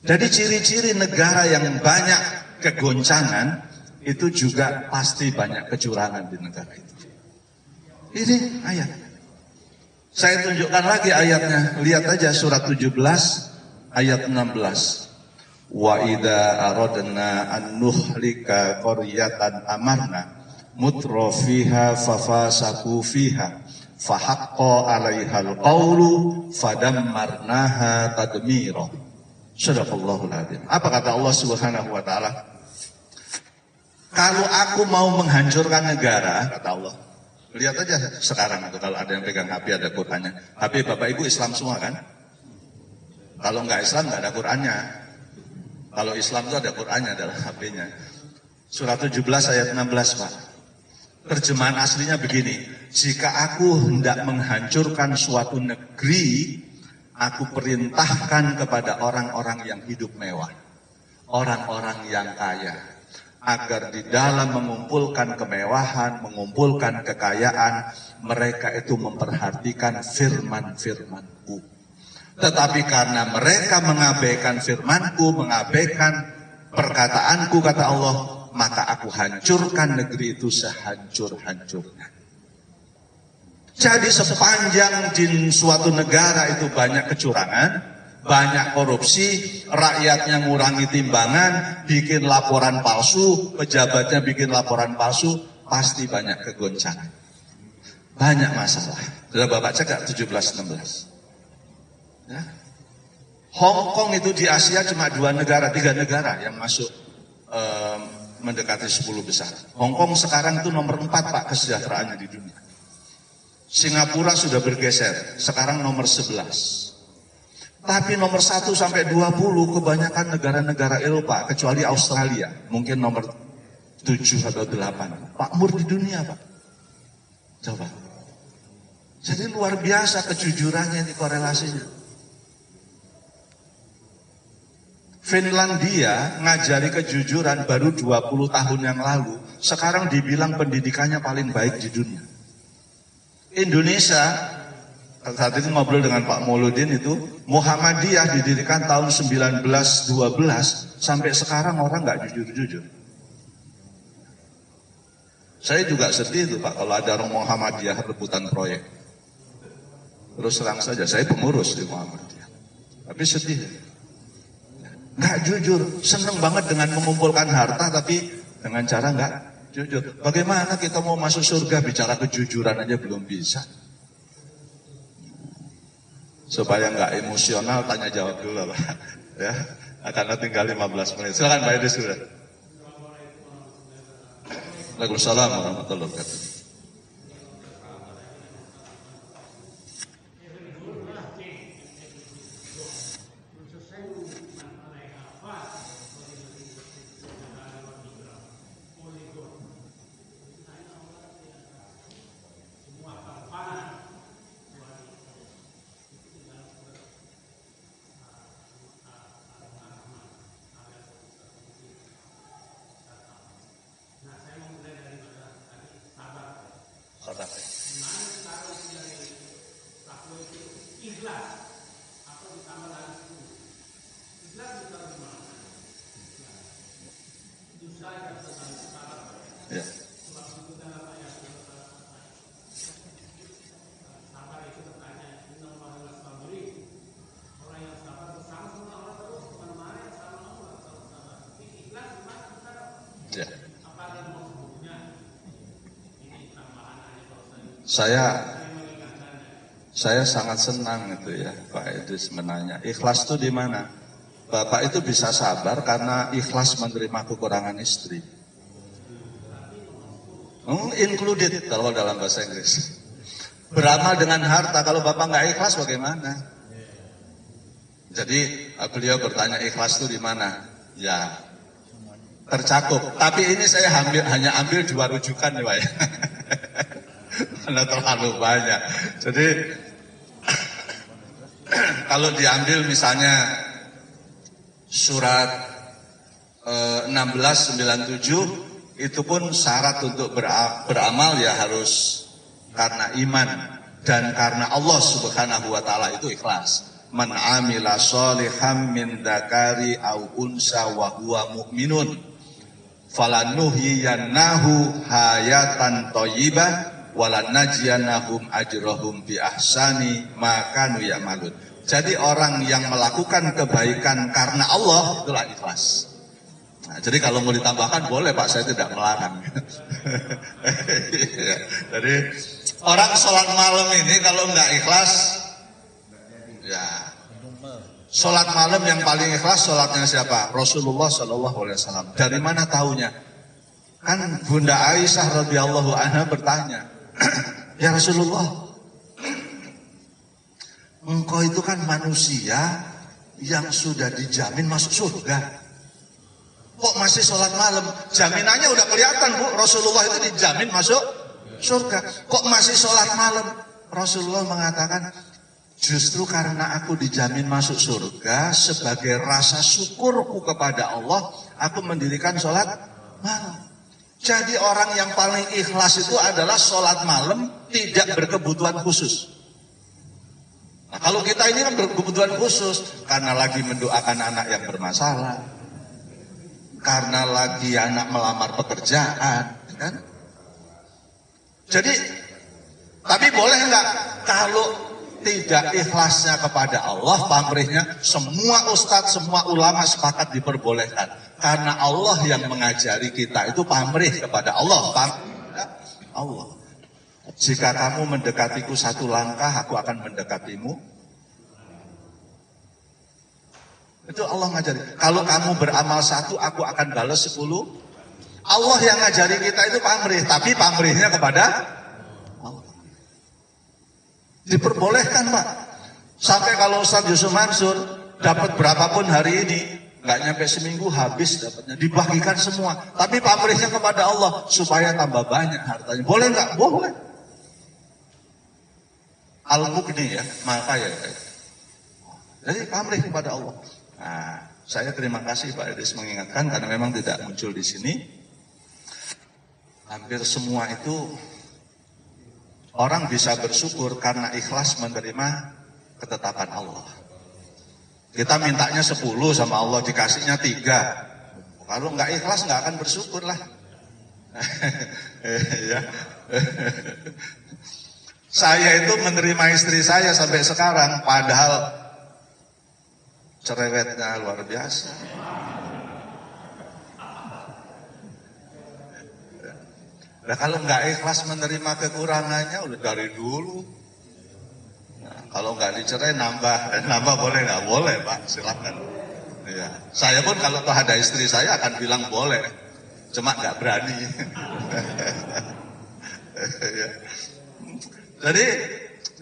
Jadi ciri-ciri negara yang banyak kegoncangan, itu juga pasti banyak kecurangan di negara itu. Ini ayat. Saya tunjukkan lagi ayatnya. Lihat aja surat 17 ayat 16. Wa idza aradna an nuhlika qaryatan amarna mutrafiha fafasaku fiha fahaqqa 'alaihal qawlu fadammarnaha tadmira. Shadaqallahul adzim. Apa kata Allah Subhanahu wa Ta'ala? Kalau aku mau menghancurkan negara, kata Allah, lihat aja sekarang itu, kalau ada yang pegang HP ada Qur'annya. HP Bapak Ibu Islam semua kan? Kalau nggak Islam nggak ada Qur'annya. Kalau Islam itu ada Qur'annya dalam HP-nya. Surat 17 ayat 16, Pak. Terjemahan aslinya begini. Jika aku hendak menghancurkan suatu negeri, aku perintahkan kepada orang-orang yang hidup mewah, orang-orang yang kaya, agar di dalam mengumpulkan kemewahan, mengumpulkan kekayaan, mereka itu memperhatikan firman-firmanku. Tetapi karena mereka mengabaikan firmanku, mengabaikan perkataanku, kata Allah, maka aku hancurkan negeri itu sehancur-hancurnya. Jadi sepanjang di suatu negara itu banyak kecurangan, banyak korupsi, rakyatnya ngurangi timbangan, bikin laporan palsu, pejabatnya bikin laporan palsu, pasti banyak kegoncangan. Banyak masalah. Sudah Bapak cek 17-16. Ya. Hong Kong itu di Asia cuma 3 negara yang masuk mendekati 10 besar. Hong Kong sekarang itu nomor 4, Pak, kesejahteraannya di dunia. Singapura sudah bergeser, sekarang nomor 11. Tapi nomor 1 sampai 20 kebanyakan negara-negara Eropa, kecuali Australia, mungkin nomor 7 atau 8. Makmur di dunia, Pak. Coba. Jadi luar biasa kejujurannya ini, korelasinya. Finlandia ngajari kejujuran baru 20 tahun yang lalu, sekarang dibilang pendidikannya paling baik di dunia. Indonesia, saat itu ngobrol dengan Pak Mauludin itu, Muhammadiyah didirikan tahun 1912, sampai sekarang orang nggak jujur-jujur. Saya juga sedih tuh, Pak, kalau ada orang Muhammadiyah rebutan proyek. Terus terang saja, saya pengurus di Muhammadiyah. Tapi sedih. Nggak jujur, seneng banget dengan mengumpulkan harta, tapi dengan cara nggak Jujur. Bagaimana kita mau masuk surga bicara kejujuran aja belum bisa. Supaya nggak emosional, tanya jawab dulu Pak. Ya, karena tinggal 15 menit. Silakan Pak Idris sudah. Waalaikumsalam warahmatullahi wabarakatuh. Ya. Ya. Saya sangat senang itu ya Pak Idris menanya, ikhlas itu di mana? Bapak itu bisa sabar karena ikhlas menerima kekurangan istri. Included kalau dalam bahasa Inggris. Beramal dengan harta, kalau Bapak nggak ikhlas bagaimana? Jadi beliau bertanya ikhlas itu di mana? Ya, tercakup. Tapi ini saya hanya ambil 2 rujukan ya Pak ya. Karena terlalu banyak. Jadi kalau diambil misalnya surat 1697 itu pun syarat untuk beramal ya harus karena iman dan karena Allah Subhanahu wa taala, itu ikhlas. Man amila sholihan min dzakari au unsa wa huwa mu'minun falanuhyiyannahu hayatan thayyibah walanajyanahum ajrahum bi ahsani ma kanu ya'malun. Jadi orang yang melakukan kebaikan karena Allah itulah ikhlas. Nah, jadi kalau mau ditambahkan boleh Pak, saya tidak melarang. Jadi orang sholat malam ini kalau nggak ikhlas, ya sholat malam yang paling ikhlas sholatnya siapa? Rasulullah SAW. Dari mana taunya? Kan Bunda Aisyah radhiyallahu anha bertanya, ya Rasulullah, engkau itu kan manusia yang sudah dijamin masuk surga. Kok masih sholat malam? Jaminannya udah kelihatan Bu, Rasulullah itu dijamin masuk surga. Kok masih sholat malam? Rasulullah mengatakan, justru karena aku dijamin masuk surga, sebagai rasa syukurku kepada Allah, aku mendirikan sholat malam. Jadi orang yang paling ikhlas itu adalah sholat malam tidak berkebutuhan khusus. Nah, kalau kita ini kan berkebutuhan khusus, karena lagi mendoakan anak yang bermasalah, karena lagi anak melamar pekerjaan, kan? Jadi, tapi boleh nggak kalau tidak ikhlasnya kepada Allah, pamrihnya, semua ustadz, semua ulama sepakat diperbolehkan. Karena Allah yang mengajari kita itu pamrih kepada Allah. Allah. Jika kamu mendekatiku 1 langkah, aku akan mendekatimu. Itu Allah ngajari. Kalau kamu beramal 1, aku akan balas 10. Allah yang ngajari kita itu pamrih, tapi pamrihnya kepada Allah. Diperbolehkan Pak. Sampai kalau Ustaz Yusuf Mansur dapat berapapun hari ini, nggak nyampe seminggu habis dapatnya, dibagikan semua. Tapi pamrihnya kepada Allah supaya tambah banyak hartanya. Boleh nggak? Boleh. Al-Mughni ya, maka ya. Jadi pamrih kepada Allah. Nah, saya terima kasih Pak Idris mengingatkan karena memang tidak muncul di sini. Hampir semua itu orang bisa bersyukur karena ikhlas menerima ketetapan Allah. Kita mintanya 10 sama Allah, dikasihnya 3. Kalau nggak ikhlas nggak akan bersyukur lah. Ya. Saya itu menerima istri saya sampai sekarang, padahal cerewetnya luar biasa. Nah, kalau nggak ikhlas menerima kekurangannya udah dari dulu. Nah, kalau nggak dicerai nambah boleh nggak? Boleh Pak, silakan. Ya. Saya pun kalau toh ada istri saya akan bilang boleh, cuma nggak berani. Ya. Jadi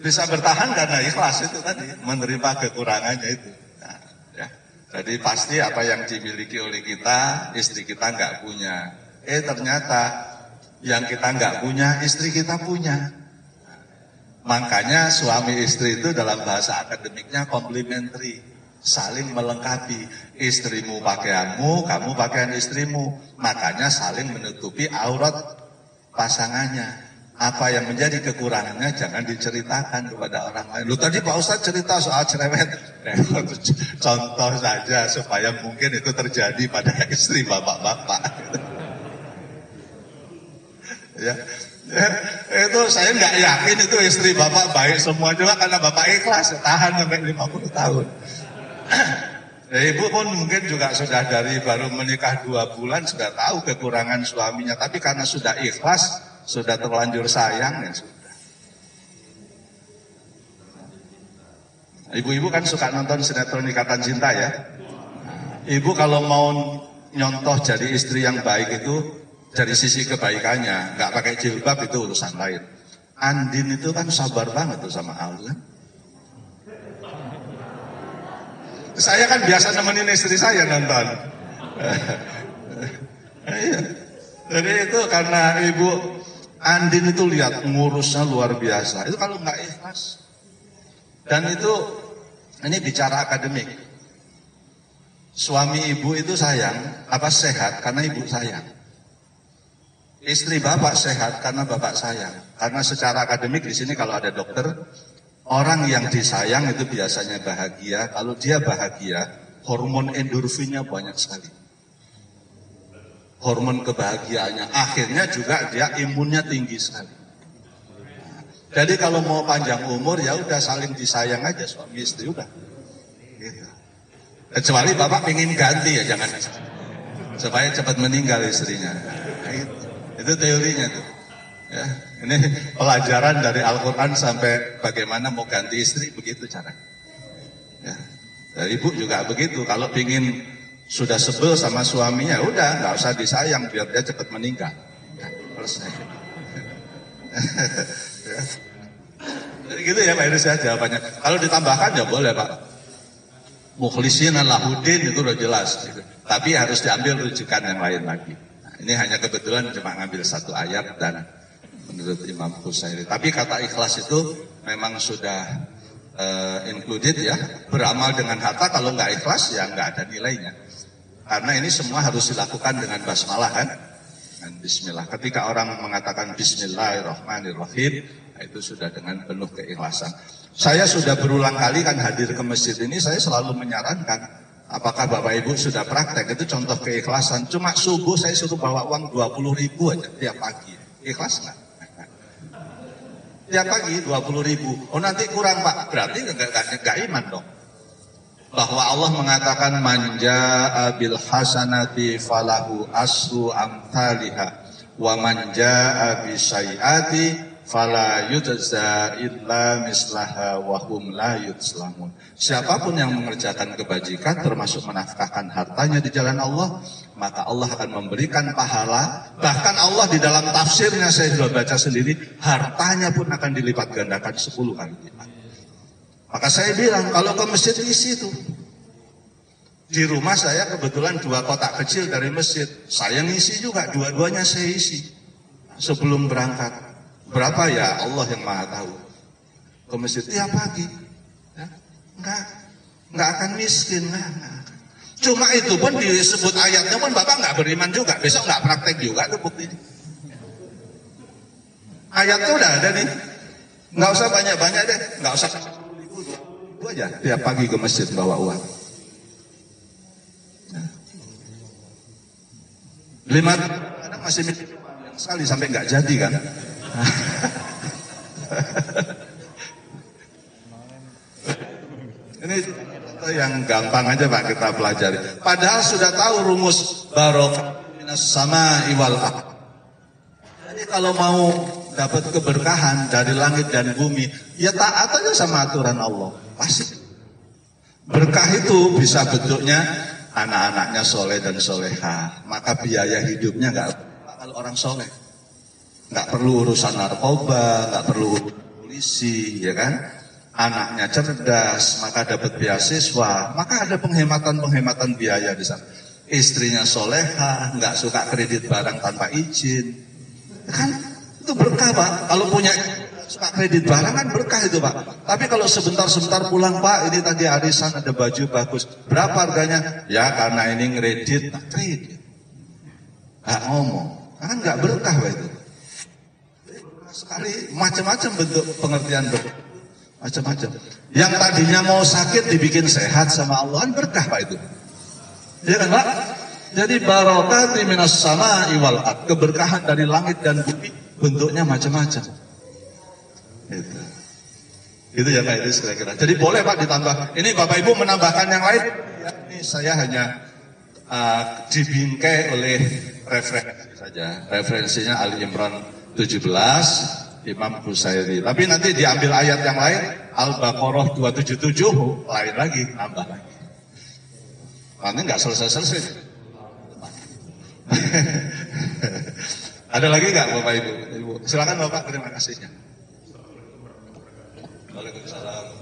bisa bertahan karena ikhlas itu tadi, menerima kekurangannya itu. Nah, ya. Jadi pasti apa yang dimiliki oleh kita, istri kita nggak punya. Ternyata yang kita nggak punya, istri kita punya. Makanya suami istri itu dalam bahasa akademiknya complementary, saling melengkapi. Istrimu pakaianmu, kamu pakaian istrimu. Makanya saling menutupi aurat pasangannya. Apa yang menjadi kekurangannya jangan diceritakan kepada orang lain. Lu tadi Pak Ustadz cerita soal cerewet. Contoh saja supaya mungkin itu terjadi pada istri bapak-bapak. Ya, itu saya nggak yakin itu istri bapak baik semua juga karena bapak ikhlas tahan sampai 50 tahun. Ya, ibu pun mungkin juga sudah dari baru menikah 2 bulan sudah tahu kekurangan suaminya, tapi karena sudah ikhlas, sudah terlanjur sayang ya sudah. Ibu-ibu kan suka nonton sinetron Ikatan Cinta ya. Ibu kalau mau nyontoh jadi istri yang baik itu dari sisi kebaikannya, nggak pakai jilbab itu urusan lain. Andin itu kan sabar banget tuh sama Al kan. Saya kan biasa nemenin istri saya nonton. Jadi itu karena ibu Andin itu lihat ngurusnya luar biasa. Itu kalau nggak ikhlas. Dan itu ini bicara akademik. Suami ibu itu sayang, apa sehat karena ibu sayang. Istri bapak sehat karena bapak sayang. Karena secara akademik di sini kalau ada dokter, orang yang disayang itu biasanya bahagia. Kalau dia bahagia, hormon endorfinnya banyak sekali. Hormon kebahagiaannya. Akhirnya juga dia imunnya tinggi sekali. Jadi kalau mau panjang umur ya udah saling disayang aja suami istri udah. Gitu. Kecuali bapak ingin ganti ya jangan supaya cepat meninggal istrinya. Nah, itu teorinya tuh. Ya, ini pelajaran dari Al-Quran sampai bagaimana mau ganti istri begitu cara. Ya, dari ibu juga begitu. Kalau ingin sudah sebel sama suaminya, udah nggak usah disayang biar dia cepat meninggal. Ya, selesai. Ya. Jadi gitu ya Pak Iris ya jawabannya. Kalau ditambahkan ya boleh Pak. Mukhlisina lahudin itu udah jelas. Gitu. Tapi harus diambil rujukan yang lain lagi. Nah, ini hanya kebetulan cuma ngambil satu ayat dan menurut Imam Qusairi. Tapi kata ikhlas itu memang sudah included ya. Beramal dengan harta kalau nggak ikhlas ya nggak ada nilainya. Karena ini semua harus dilakukan dengan basmalah kan. Dan bismillah. Ketika orang mengatakan bismillahirrahmanirrahim, itu sudah dengan penuh keikhlasan. Saya sudah berulang kali kan hadir ke masjid ini, saya selalu menyarankan, apakah Bapak Ibu sudah praktek, itu contoh keikhlasan. Cuma subuh saya suruh bawa uang 20.000 aja tiap pagi. Ikhlas nggak? Tiap pagi 20.000. Oh nanti kurang Pak, berarti nggak iman dong. Bahwa Allah mengatakan manja bil hasanati falahu asru amthaliha wa manja bisyai'ati fala yujza illa mislaha wa hum la yuzlamun. Siapapun yang mengerjakan kebajikan termasuk menafkahkan hartanya di jalan Allah, maka Allah akan memberikan pahala. Bahkan Allah di dalam tafsirnya saya sudah baca sendiri, hartanya pun akan dilipat gandakan 10 kali lipat. Maka saya bilang, kalau ke masjid isi tuh. Di rumah saya kebetulan 2 kotak kecil dari masjid. Saya ngisi juga, dua-duanya saya isi. Sebelum berangkat. Berapa ya Allah yang maha tahu. Ke masjid tiap pagi. Ya, enggak akan miskin. Enggak. Cuma itu pun disebut ayatnya pun Bapak enggak beriman juga. Besok enggak praktek juga tuh bukti. Ayatnya udah ada nih. Enggak usah banyak-banyak deh. Enggak usah. Itu aja tiap pagi ke masjid bawa uang. Nah. 5 kadang masih sekali sampai nggak jadi kan. Ini yang gampang aja Pak kita pelajari. Padahal sudah tahu rumus barokah minas sama'i wal ardh. Jadi kalau mau dapat keberkahan dari langit dan bumi, ya taat aja sama aturan Allah. Pasti. Berkah itu bisa bentuknya anak-anaknya soleh dan soleha. Maka biaya hidupnya nggak kalau orang soleh. Nggak perlu urusan narkoba, nggak perlu polisi, ya kan? Anaknya cerdas, maka dapat beasiswa, maka ada penghematan biaya di sana. Istrinya soleha, nggak suka kredit barang tanpa izin, kan itu berkah Pak. Kalau punya suka kredit barang kan berkah itu Pak. Tapi kalau sebentar-sebentar pulang Pak, ini tadi arisan ada baju bagus, berapa harganya? Ya karena ini kredit, tak kredit, nggak ngomong, kan nggak berkah Pak itu. Sekali macam-macam bentuk pengertian berkah. Macam-macam. Yang tadinya mau sakit dibikin sehat sama Allah, kan berkah Pak itu. Ya kan Pak? Jadi barokati minas sama'i wal ard, keberkahan dari langit dan bumi bentuknya macam-macam. Itu ya Pak itu kira-kira. Jadi boleh Pak ditambah. Ini Bapak Ibu menambahkan yang lain. Ya, ini saya hanya dibingkai oleh referensi saja. Referensinya Ali Imran 17, Imam Busairi. Tapi nanti diambil ayat yang lain, Al-Baqarah 277, lain lagi, nambah lagi. Nanti nggak selesai-selesai. Ada lagi nggak Bapak Ibu? Silakan Bapak, terima kasihnya. Waalaikumsalam.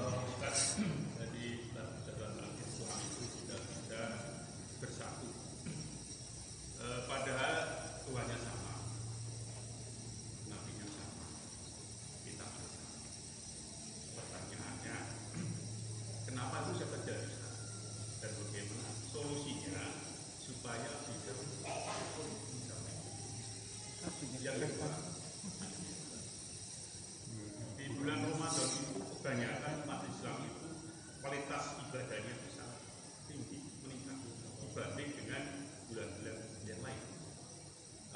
Di bulan Ramadan itu kebanyakan umat Islam itu kualitas ibadahnya itu sangat tinggi, meningkat dibanding dengan bulan-bulan yang lain.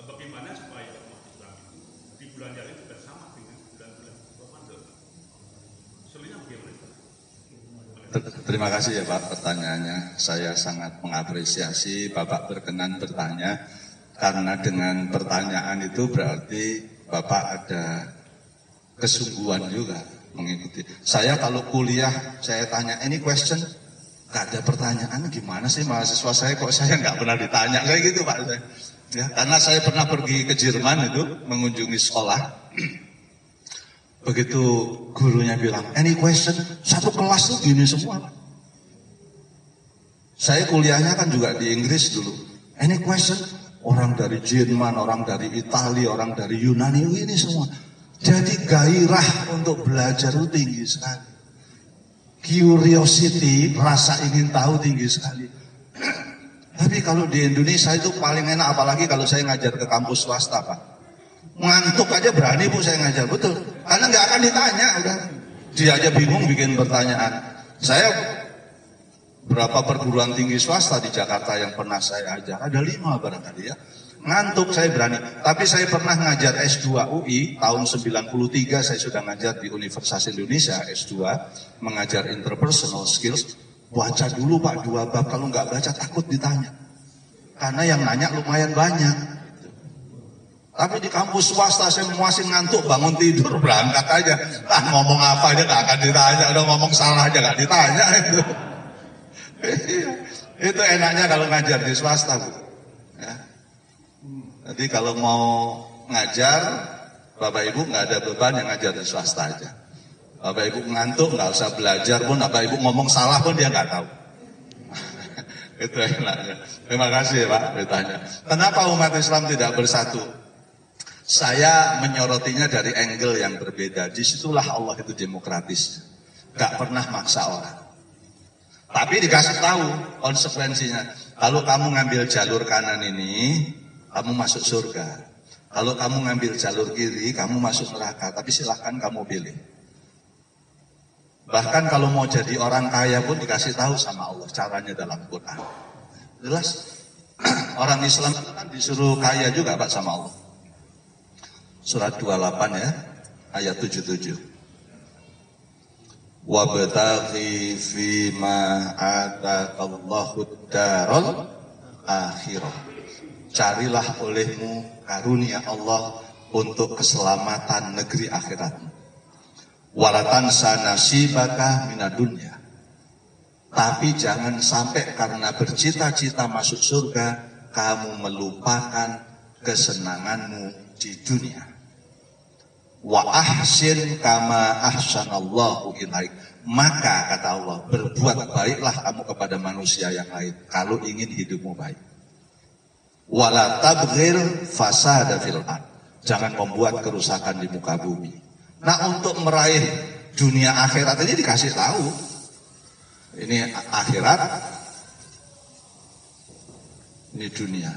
Bagaimana supaya umat Islam itu di bulan yang lain juga sama dengan bulan-bulan Ramadan? Solusinya bagaimana? Terima kasih ya Pak pertanyaannya. Saya sangat mengapresiasi Bapak berkenan bertanya. Karena dengan pertanyaan itu berarti Bapak ada kesungguhan juga mengikuti. Saya kalau kuliah, saya tanya, any question? Gak ada pertanyaan, gimana sih mahasiswa saya kok saya nggak pernah ditanya, kayak gitu Pak. Ya, karena saya pernah pergi ke Jerman itu, mengunjungi sekolah. Begitu gurunya bilang, any question? Satu kelas tuh gini semua. Saya kuliahnya kan juga di Inggris dulu. Any question? Orang dari Jerman, orang dari Italia, orang dari Yunani, ini semua. Jadi gairah untuk belajar itu tinggi sekali. Curiosity, rasa ingin tahu tinggi sekali. Tapi kalau di Indonesia itu paling enak, apalagi kalau saya ngajar ke kampus swasta Pak. Ngantuk aja berani Bu saya ngajar, betul. Karena nggak akan ditanya, udah. Dia aja bingung bikin pertanyaan. Saya berapa perguruan tinggi swasta di Jakarta yang pernah saya ajar? Ada 5 barangkali ya. Ngantuk saya berani. Tapi saya pernah ngajar S2 UI tahun 93, saya sudah ngajar di Universitas Indonesia S2, mengajar interpersonal skills. Baca dulu Pak 2 bab, kalau nggak baca takut ditanya. Karena yang nanya lumayan banyak. Tapi di kampus swasta saya masih ngantuk, bangun tidur berangkat aja. Ngomong apa aja nggak akan ditanya, udah ngomong salah aja nggak ditanya itu. Itu enaknya kalau ngajar di swasta Bu. Ya. Jadi kalau mau ngajar, Bapak Ibu nggak ada beban yang ngajar di swasta aja. Bapak Ibu ngantuk nggak usah belajar pun, Bapak Ibu ngomong salah pun dia nggak tahu. Itu enaknya. Terima kasih ya Pak bertanya. Kenapa umat Islam tidak bersatu? Saya menyorotinya dari angle yang berbeda. Disitulah Allah itu demokratis, nggak pernah maksa orang. Tapi dikasih tahu konsekuensinya. Kalau kamu ngambil jalur kanan ini, kamu masuk surga. Kalau kamu ngambil jalur kiri, kamu masuk neraka. Tapi silahkan kamu pilih. Bahkan kalau mau jadi orang kaya pun dikasih tahu sama Allah caranya dalam Quran. Jelas. Orang Islam itu kan disuruh kaya juga Pak sama Allah. Surat 28 ya, ayat 77. Wabtaghi fima atakallahu daral akhirah. Carilah olehmu karunia Allah untuk keselamatan negeri akhiratmu. Wala tansa nasibaka minad dunya. Tapi jangan sampai karena bercita-cita masuk surga, kamu melupakan kesenanganmu di dunia. Wa ahsin kama ahsanallahu ilaik. Maka kata Allah, berbuat baiklah kamu kepada manusia yang lain kalau ingin hidupmu baik. Wala tabghil fasada fil ard. Jangan membuat kerusakan di muka bumi. Nah, untuk meraih dunia akhirat ini dikasih tahu. Ini akhirat, ini dunia.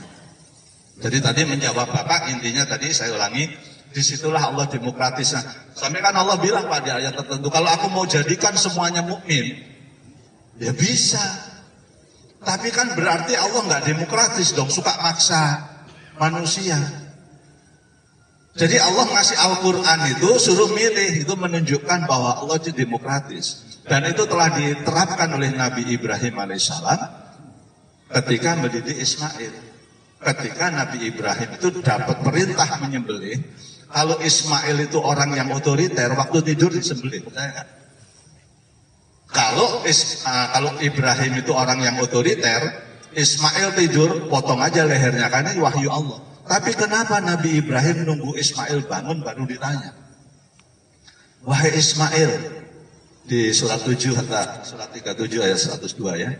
Jadi tadi menjawab Bapak, intinya tadi saya ulangi, disitulah Allah demokratisnya. Sampai kan Allah bilang pada ayat tertentu, kalau aku mau jadikan semuanya mukmin, ya bisa. Tapi kan berarti Allah nggak demokratis dong, suka maksa manusia. Jadi Allah ngasih Al-Quran itu suruh milih, itu menunjukkan bahwa Allah itu demokratis. Dan itu telah diterapkan oleh Nabi Ibrahim alaihissalam ketika mendidik Ismail. Ketika Nabi Ibrahim itu dapat perintah menyembelih, kalau Ismail itu orang yang otoriter, waktu tidur disembelih. Kalau Ibrahim itu orang yang otoriter, Ismail tidur, potong aja lehernya, karena ini wahyu Allah. Tapi kenapa Nabi Ibrahim nunggu Ismail bangun baru ditanya? Wahai Ismail, di surat 7 atau surat 37 ayat 102 ya.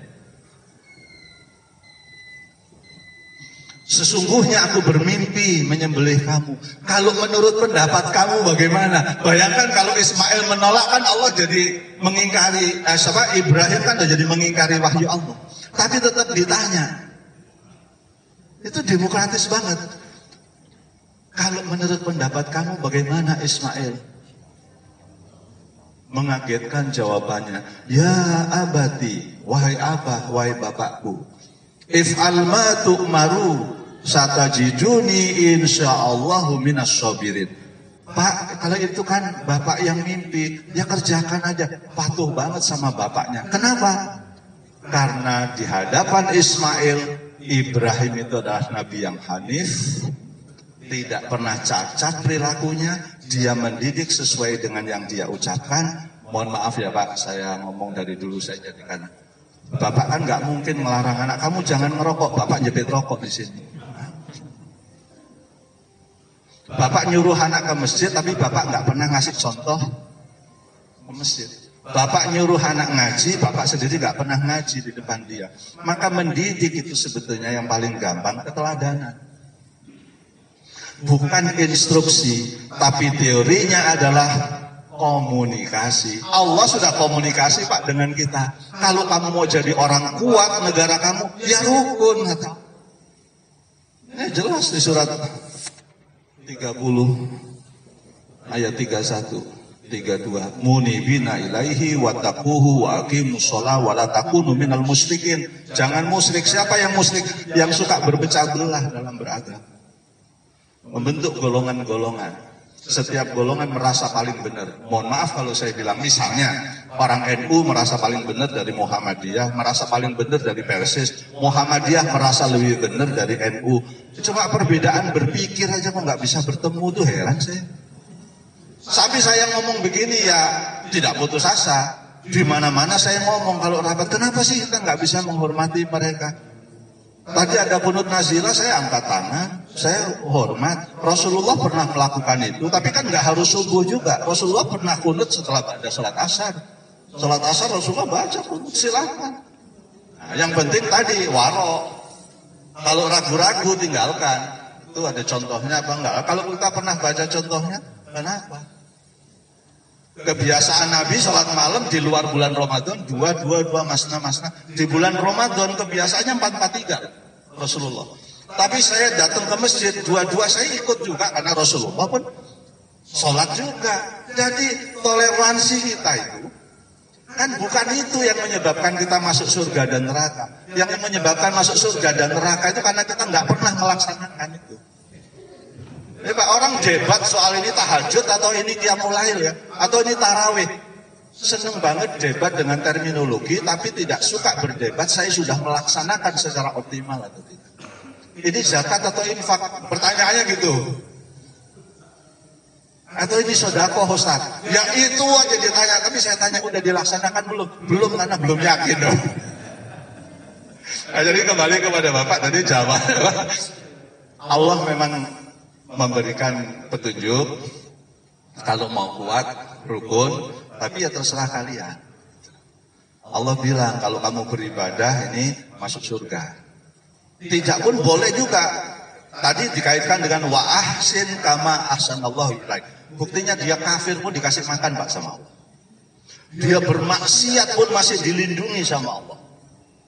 Sesungguhnya aku bermimpi menyembelih kamu. Kalau menurut pendapat kamu bagaimana? Bayangkan kalau Ismail menolak, kan Allah jadi mengingkari, Ibrahim kan jadi mengingkari wahyu Allah. Tapi tetap ditanya. Itu demokratis banget. Kalau menurut pendapat kamu bagaimana Ismail? Mengagetkan jawabannya, ya abati, wahai abah, wahai bapakku, if'al ma tu'maru satajiduni insyaallahu minas sabirin. Pak, kalau itu kan bapak yang mimpi, ya kerjakan aja. Patuh banget sama bapaknya. Kenapa? Karena di hadapan Ismail, Ibrahim itu adalah nabi yang hanif, tidak pernah cacat perilakunya, dia mendidik sesuai dengan yang dia ucapkan. Mohon maaf ya Pak, saya ngomong dari dulu saya jadikan. Bapak kan nggak mungkin melarang anak kamu jangan ngerokok, Bapak jepit rokok di sini. Bapak nyuruh anak ke masjid, tapi Bapak nggak pernah ngasih contoh ke masjid. Bapak nyuruh anak ngaji, Bapak sendiri nggak pernah ngaji di depan dia. Maka mendidik itu sebetulnya yang paling gampang, keteladanan. Bukan instruksi, tapi teorinya adalah komunikasi. Allah sudah komunikasi Pak dengan kita. Kalau kamu mau jadi orang kuat negara kamu, ya rukun. Ini jelas di surat 30 ayat 31, 32. Munibina ilaihi wattaquhu wa aqimus shalah wa la takunu minal musyrikin. Jangan musyrik. Siapa yang musyrik? Yang suka berpecah belah dalam beragama. Membentuk golongan-golongan. Setiap golongan merasa paling benar. Mohon maaf kalau saya bilang, misalnya orang NU merasa paling benar dari Muhammadiyah, merasa paling benar dari Persis, Muhammadiyah merasa lebih benar dari NU. Cuma perbedaan berpikir aja kok nggak bisa bertemu, tuh heran saya. Sampai saya ngomong begini ya tidak putus asa. Di mana-mana saya ngomong kalau rapat, kenapa sih kita nggak bisa menghormati mereka? Tadi ada kunut nazilah, saya angkat tangan, saya hormat. Rasulullah pernah melakukan itu, tapi kan nggak harus subuh juga. Rasulullah pernah kunut setelah ada sholat asar. Sholat asar Rasulullah baca kunut, silakan. Nah, yang penting tadi waro. Kalau ragu-ragu tinggalkan. Itu ada contohnya apa enggak? Kalau kita pernah baca contohnya, kenapa? Kebiasaan Nabi sholat malam di luar bulan Ramadan 2 masna. Di bulan Ramadan kebiasaannya 4 Rasulullah. Tapi saya datang ke masjid 2 saya ikut juga karena Rasulullah pun sholat juga. Jadi toleransi kita itu kan bukan itu yang menyebabkan kita masuk surga dan neraka. Yang menyebabkan masuk surga dan neraka itu karena kita nggak pernah melaksanakan itu. Ya Pak, orang debat soal ini tahajud atau ini qiyamul lail ya, atau ini tarawih. Seneng banget debat dengan terminologi, tapi tidak suka berdebat. Saya sudah melaksanakan secara optimal atau tidak. Ini zakat atau infak? Pertanyaannya gitu. Atau ini sedekah Ustaz? Ya itu aja ditanya, tapi saya tanya udah dilaksanakan belum? Belum, karena belum yakin dong. Nah, jadi kembali kepada Bapak tadi jawab. Allah memang memberikan petunjuk kalau mau kuat, rukun, tapi ya terserah kalian. Allah bilang kalau kamu beribadah ini masuk surga. Tidak pun boleh juga. Tadi dikaitkan dengan wa ahsin kama ahsanallahu ilaik. Buktinya dia kafir pun dikasih makan Pak sama Allah. Dia bermaksiat pun masih dilindungi sama Allah.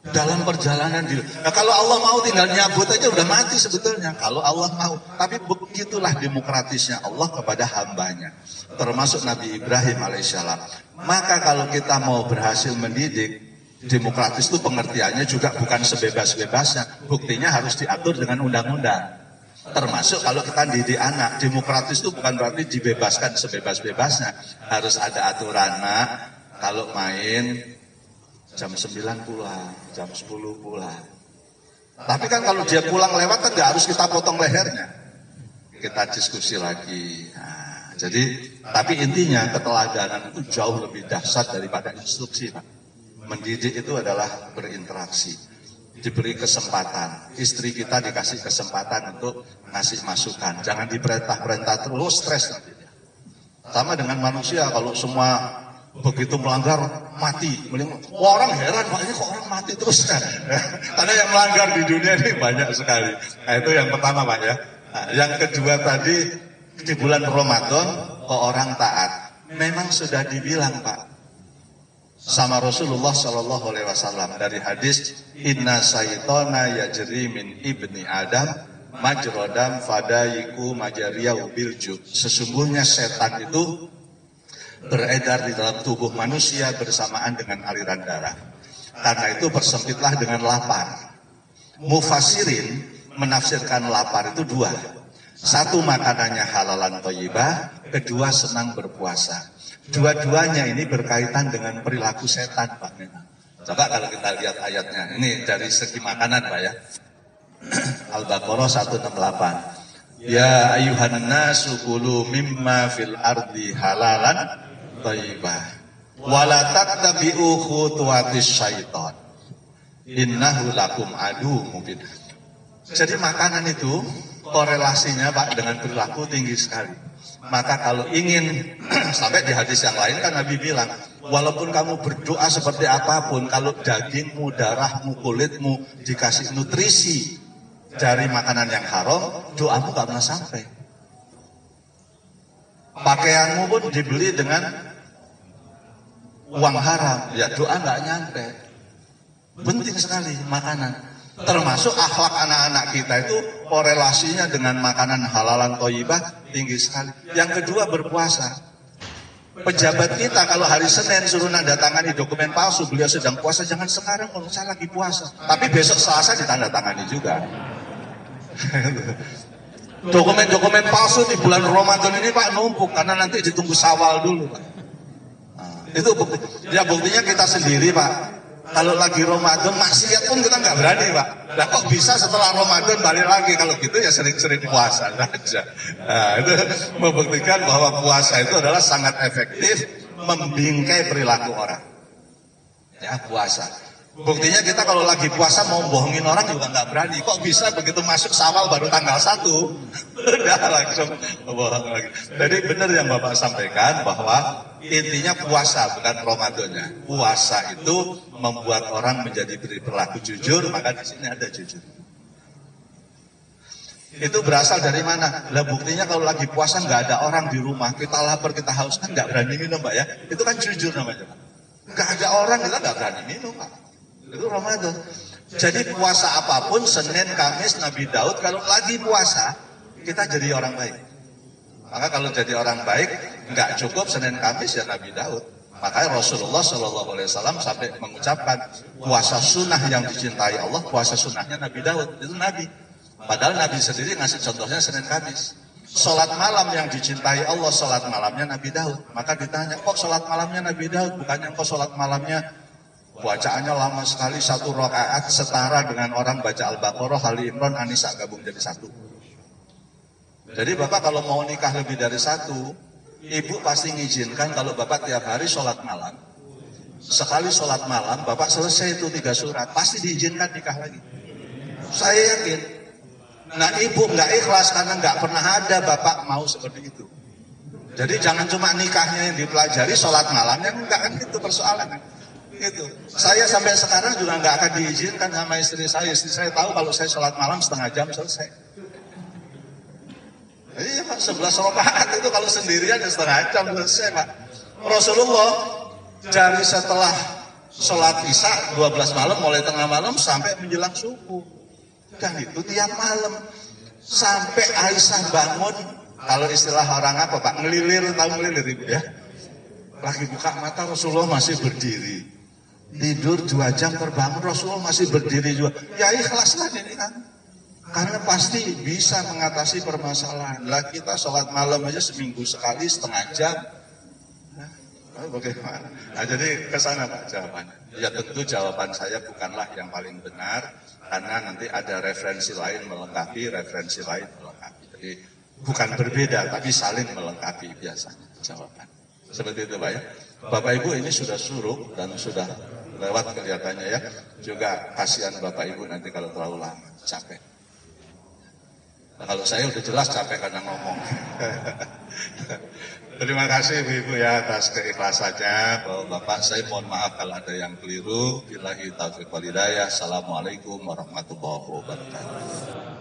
Dalam perjalanan nah, kalau Allah mau tinggal nyabut aja udah mati sebetulnya. Kalau Allah mau. Tapi begitulah demokratisnya Allah kepada hambanya. Termasuk Nabi Ibrahim alaihissalam. Maka kalau kita mau berhasil mendidik, demokratis itu pengertiannya juga bukan sebebas-bebasnya. Buktinya harus diatur dengan undang-undang. Termasuk kalau kita didik anak, demokratis itu bukan berarti dibebaskan sebebas-bebasnya. Harus ada aturan, nak. Kalau main jam 9 pulang, jam 10 pulang. Tapi kan kalau dia pulang lewat kan nggak harus kita potong lehernya. Kita diskusi lagi. Nah, jadi, tapi intinya keteladanan itu jauh lebih dahsyat daripada instruksi, Pak. Mendidik itu adalah berinteraksi. Diberi kesempatan, istri kita dikasih kesempatan untuk ngasih masukan, jangan diperintah-perintah terus, stres nanti. Sama dengan manusia, kalau semua begitu melanggar mati, orang heran Pak, ini kok orang mati terus kan? Karena yang melanggar di dunia ini banyak sekali. Nah, itu yang pertama Pak ya. Nah, yang kedua tadi di bulan Ramadan kok orang taat, memang sudah dibilang Pak sama Rasulullah Shallallahu Alaihi Wasallam dari hadis Inna Sayyidona yajri min ibni Adam majrodam fadayiku majariyau bilju. Sesungguhnya setan itu beredar di dalam tubuh manusia bersamaan dengan aliran darah. Karena itu bersempitlah dengan lapar. Mufassirin menafsirkan lapar itu dua. Satu makanannya halalan thayyibah, kedua senang berpuasa. Dua-duanya ini berkaitan dengan perilaku setan Pak. Coba kalau kita lihat ayatnya. Ini dari segi makanan Pak ya. Al-Baqarah 168. Ya ayuhan nasu kulu mimma fil ardi halalan thayyibah. Wala tattabi'u khutuwatis syaitan. Innahu lakum adu mubin. Jadi makanan itu korelasinya Pak dengan perilaku tinggi sekali. Maka kalau ingin, sampai di hadis yang lain kan Nabi bilang, walaupun kamu berdoa seperti apapun, kalau dagingmu, darahmu, kulitmu dikasih nutrisi dari makanan yang haram, doamu gak pernah sampai. Pakaianmu pun dibeli dengan uang haram, ya doa gak nyampe. Penting sekali makanan. Termasuk akhlak anak-anak kita itu korelasinya dengan makanan halalan thayyibah tinggi sekali. Yang kedua berpuasa. Pejabat kita kalau hari Senin suruh nandatangani dokumen palsu, beliau sedang puasa, jangan sekarang kalau saya lagi puasa. Tapi besok Selasa ditandatangani juga. Dokumen-dokumen palsu di bulan Ramadan ini Pak numpuk karena nanti ditunggu Syawal dulu Pak. Nah, itu bukti. Ya buktinya kita sendiri Pak. Kalau lagi Ramadan maksiat pun kita nggak berani Pak. Nah kok bisa setelah Ramadan balik lagi? Kalau gitu ya sering-sering puasa saja. Nah, itu membuktikan bahwa puasa itu adalah sangat efektif membingkai perilaku orang. Ya puasa. Buktinya kita kalau lagi puasa mau bohongin orang juga nggak berani. Kok bisa begitu masuk Syawal baru tanggal 1? Udah langsung bohong lagi. Jadi benar yang Bapak sampaikan bahwa intinya puasa bukan Ramadannya. Puasa itu membuat orang menjadi berperilaku jujur, maka di sini ada jujur. Itu berasal dari mana? Lah buktinya kalau lagi puasa nggak ada orang di rumah, kita lapar, kita haus kan nggak berani minum Pak ya. Itu kan jujur namanya Pak. Nggak ada orang kita nggak berani minum Pak. Itu Ramadan. Jadi puasa apapun, Senin, Kamis, Nabi Daud, kalau lagi puasa, kita jadi orang baik. Maka kalau jadi orang baik, nggak cukup Senin, Kamis, ya Nabi Daud. Makanya Rasulullah SAW sampai mengucapkan, puasa sunnah yang dicintai Allah, puasa sunnahnya Nabi Daud. Itu Nabi. Padahal Nabi sendiri ngasih contohnya Senin, Kamis. Sholat malam yang dicintai Allah, sholat malamnya Nabi Daud. Maka ditanya, kok sholat malamnya Nabi Daud? Bukannya kok sholat malamnya bacaannya lama sekali, 1 rakaat setara dengan orang baca Al-Baqarah, Ali Imran, An-Nisa gabung jadi 1. Jadi Bapak kalau mau nikah lebih dari 1, Ibu pasti ngizinkan kalau Bapak tiap hari sholat malam. Sekali sholat malam, Bapak selesai itu 3 surat, pasti diizinkan nikah lagi. Saya yakin. Nah, Ibu nggak ikhlas karena nggak pernah ada Bapak mau seperti itu. Jadi jangan cuma nikahnya yang dipelajari, sholat malamnya enggak, kan itu persoalan. Gitu. Saya sampai sekarang juga nggak akan diizinkan sama istri saya. Istri saya tahu kalau saya sholat malam setengah jam selesai. Iya Pak, 11 rakaat itu kalau sendirian ya setengah jam selesai Pak. Rasulullah dari setelah sholat isya 12 malam mulai tengah malam sampai menjelang subuh. Dan itu tiap malam. Sampai Aisyah bangun, kalau istilah orang apa Pak, ngelilir, tahu ngelilir Ibu ya. Lagi buka mata Rasulullah masih berdiri. Tidur 2 jam terbangun Rasulullah masih berdiri juga. Ya ikhlaslah ini kan. Karena pasti bisa mengatasi permasalahan. Lah kita sholat malam aja seminggu sekali setengah jam. Nah, bagaimana? Nah, jadi kesana Pak jawabannya. Ya tentu jawaban saya bukanlah yang paling benar. Karena nanti ada referensi lain melengkapi, referensi lain melengkapi. Jadi bukan berbeda tapi saling melengkapi biasanya jawaban. Seperti itu Pak ya. Bapak Ibu ini sudah suruh dan sudah lewat kelihatannya ya. Juga kasihan Bapak Ibu nanti kalau terlalu lama, capek. Nah, kalau saya udah jelas capek karena ngomong. Terima kasih Ibu-Ibu ya atas keikhlasannya. Bapak saya mohon maaf kalau ada yang keliru. Billahi taufiq wal hidayah. Assalamualaikum warahmatullahi wabarakatuh.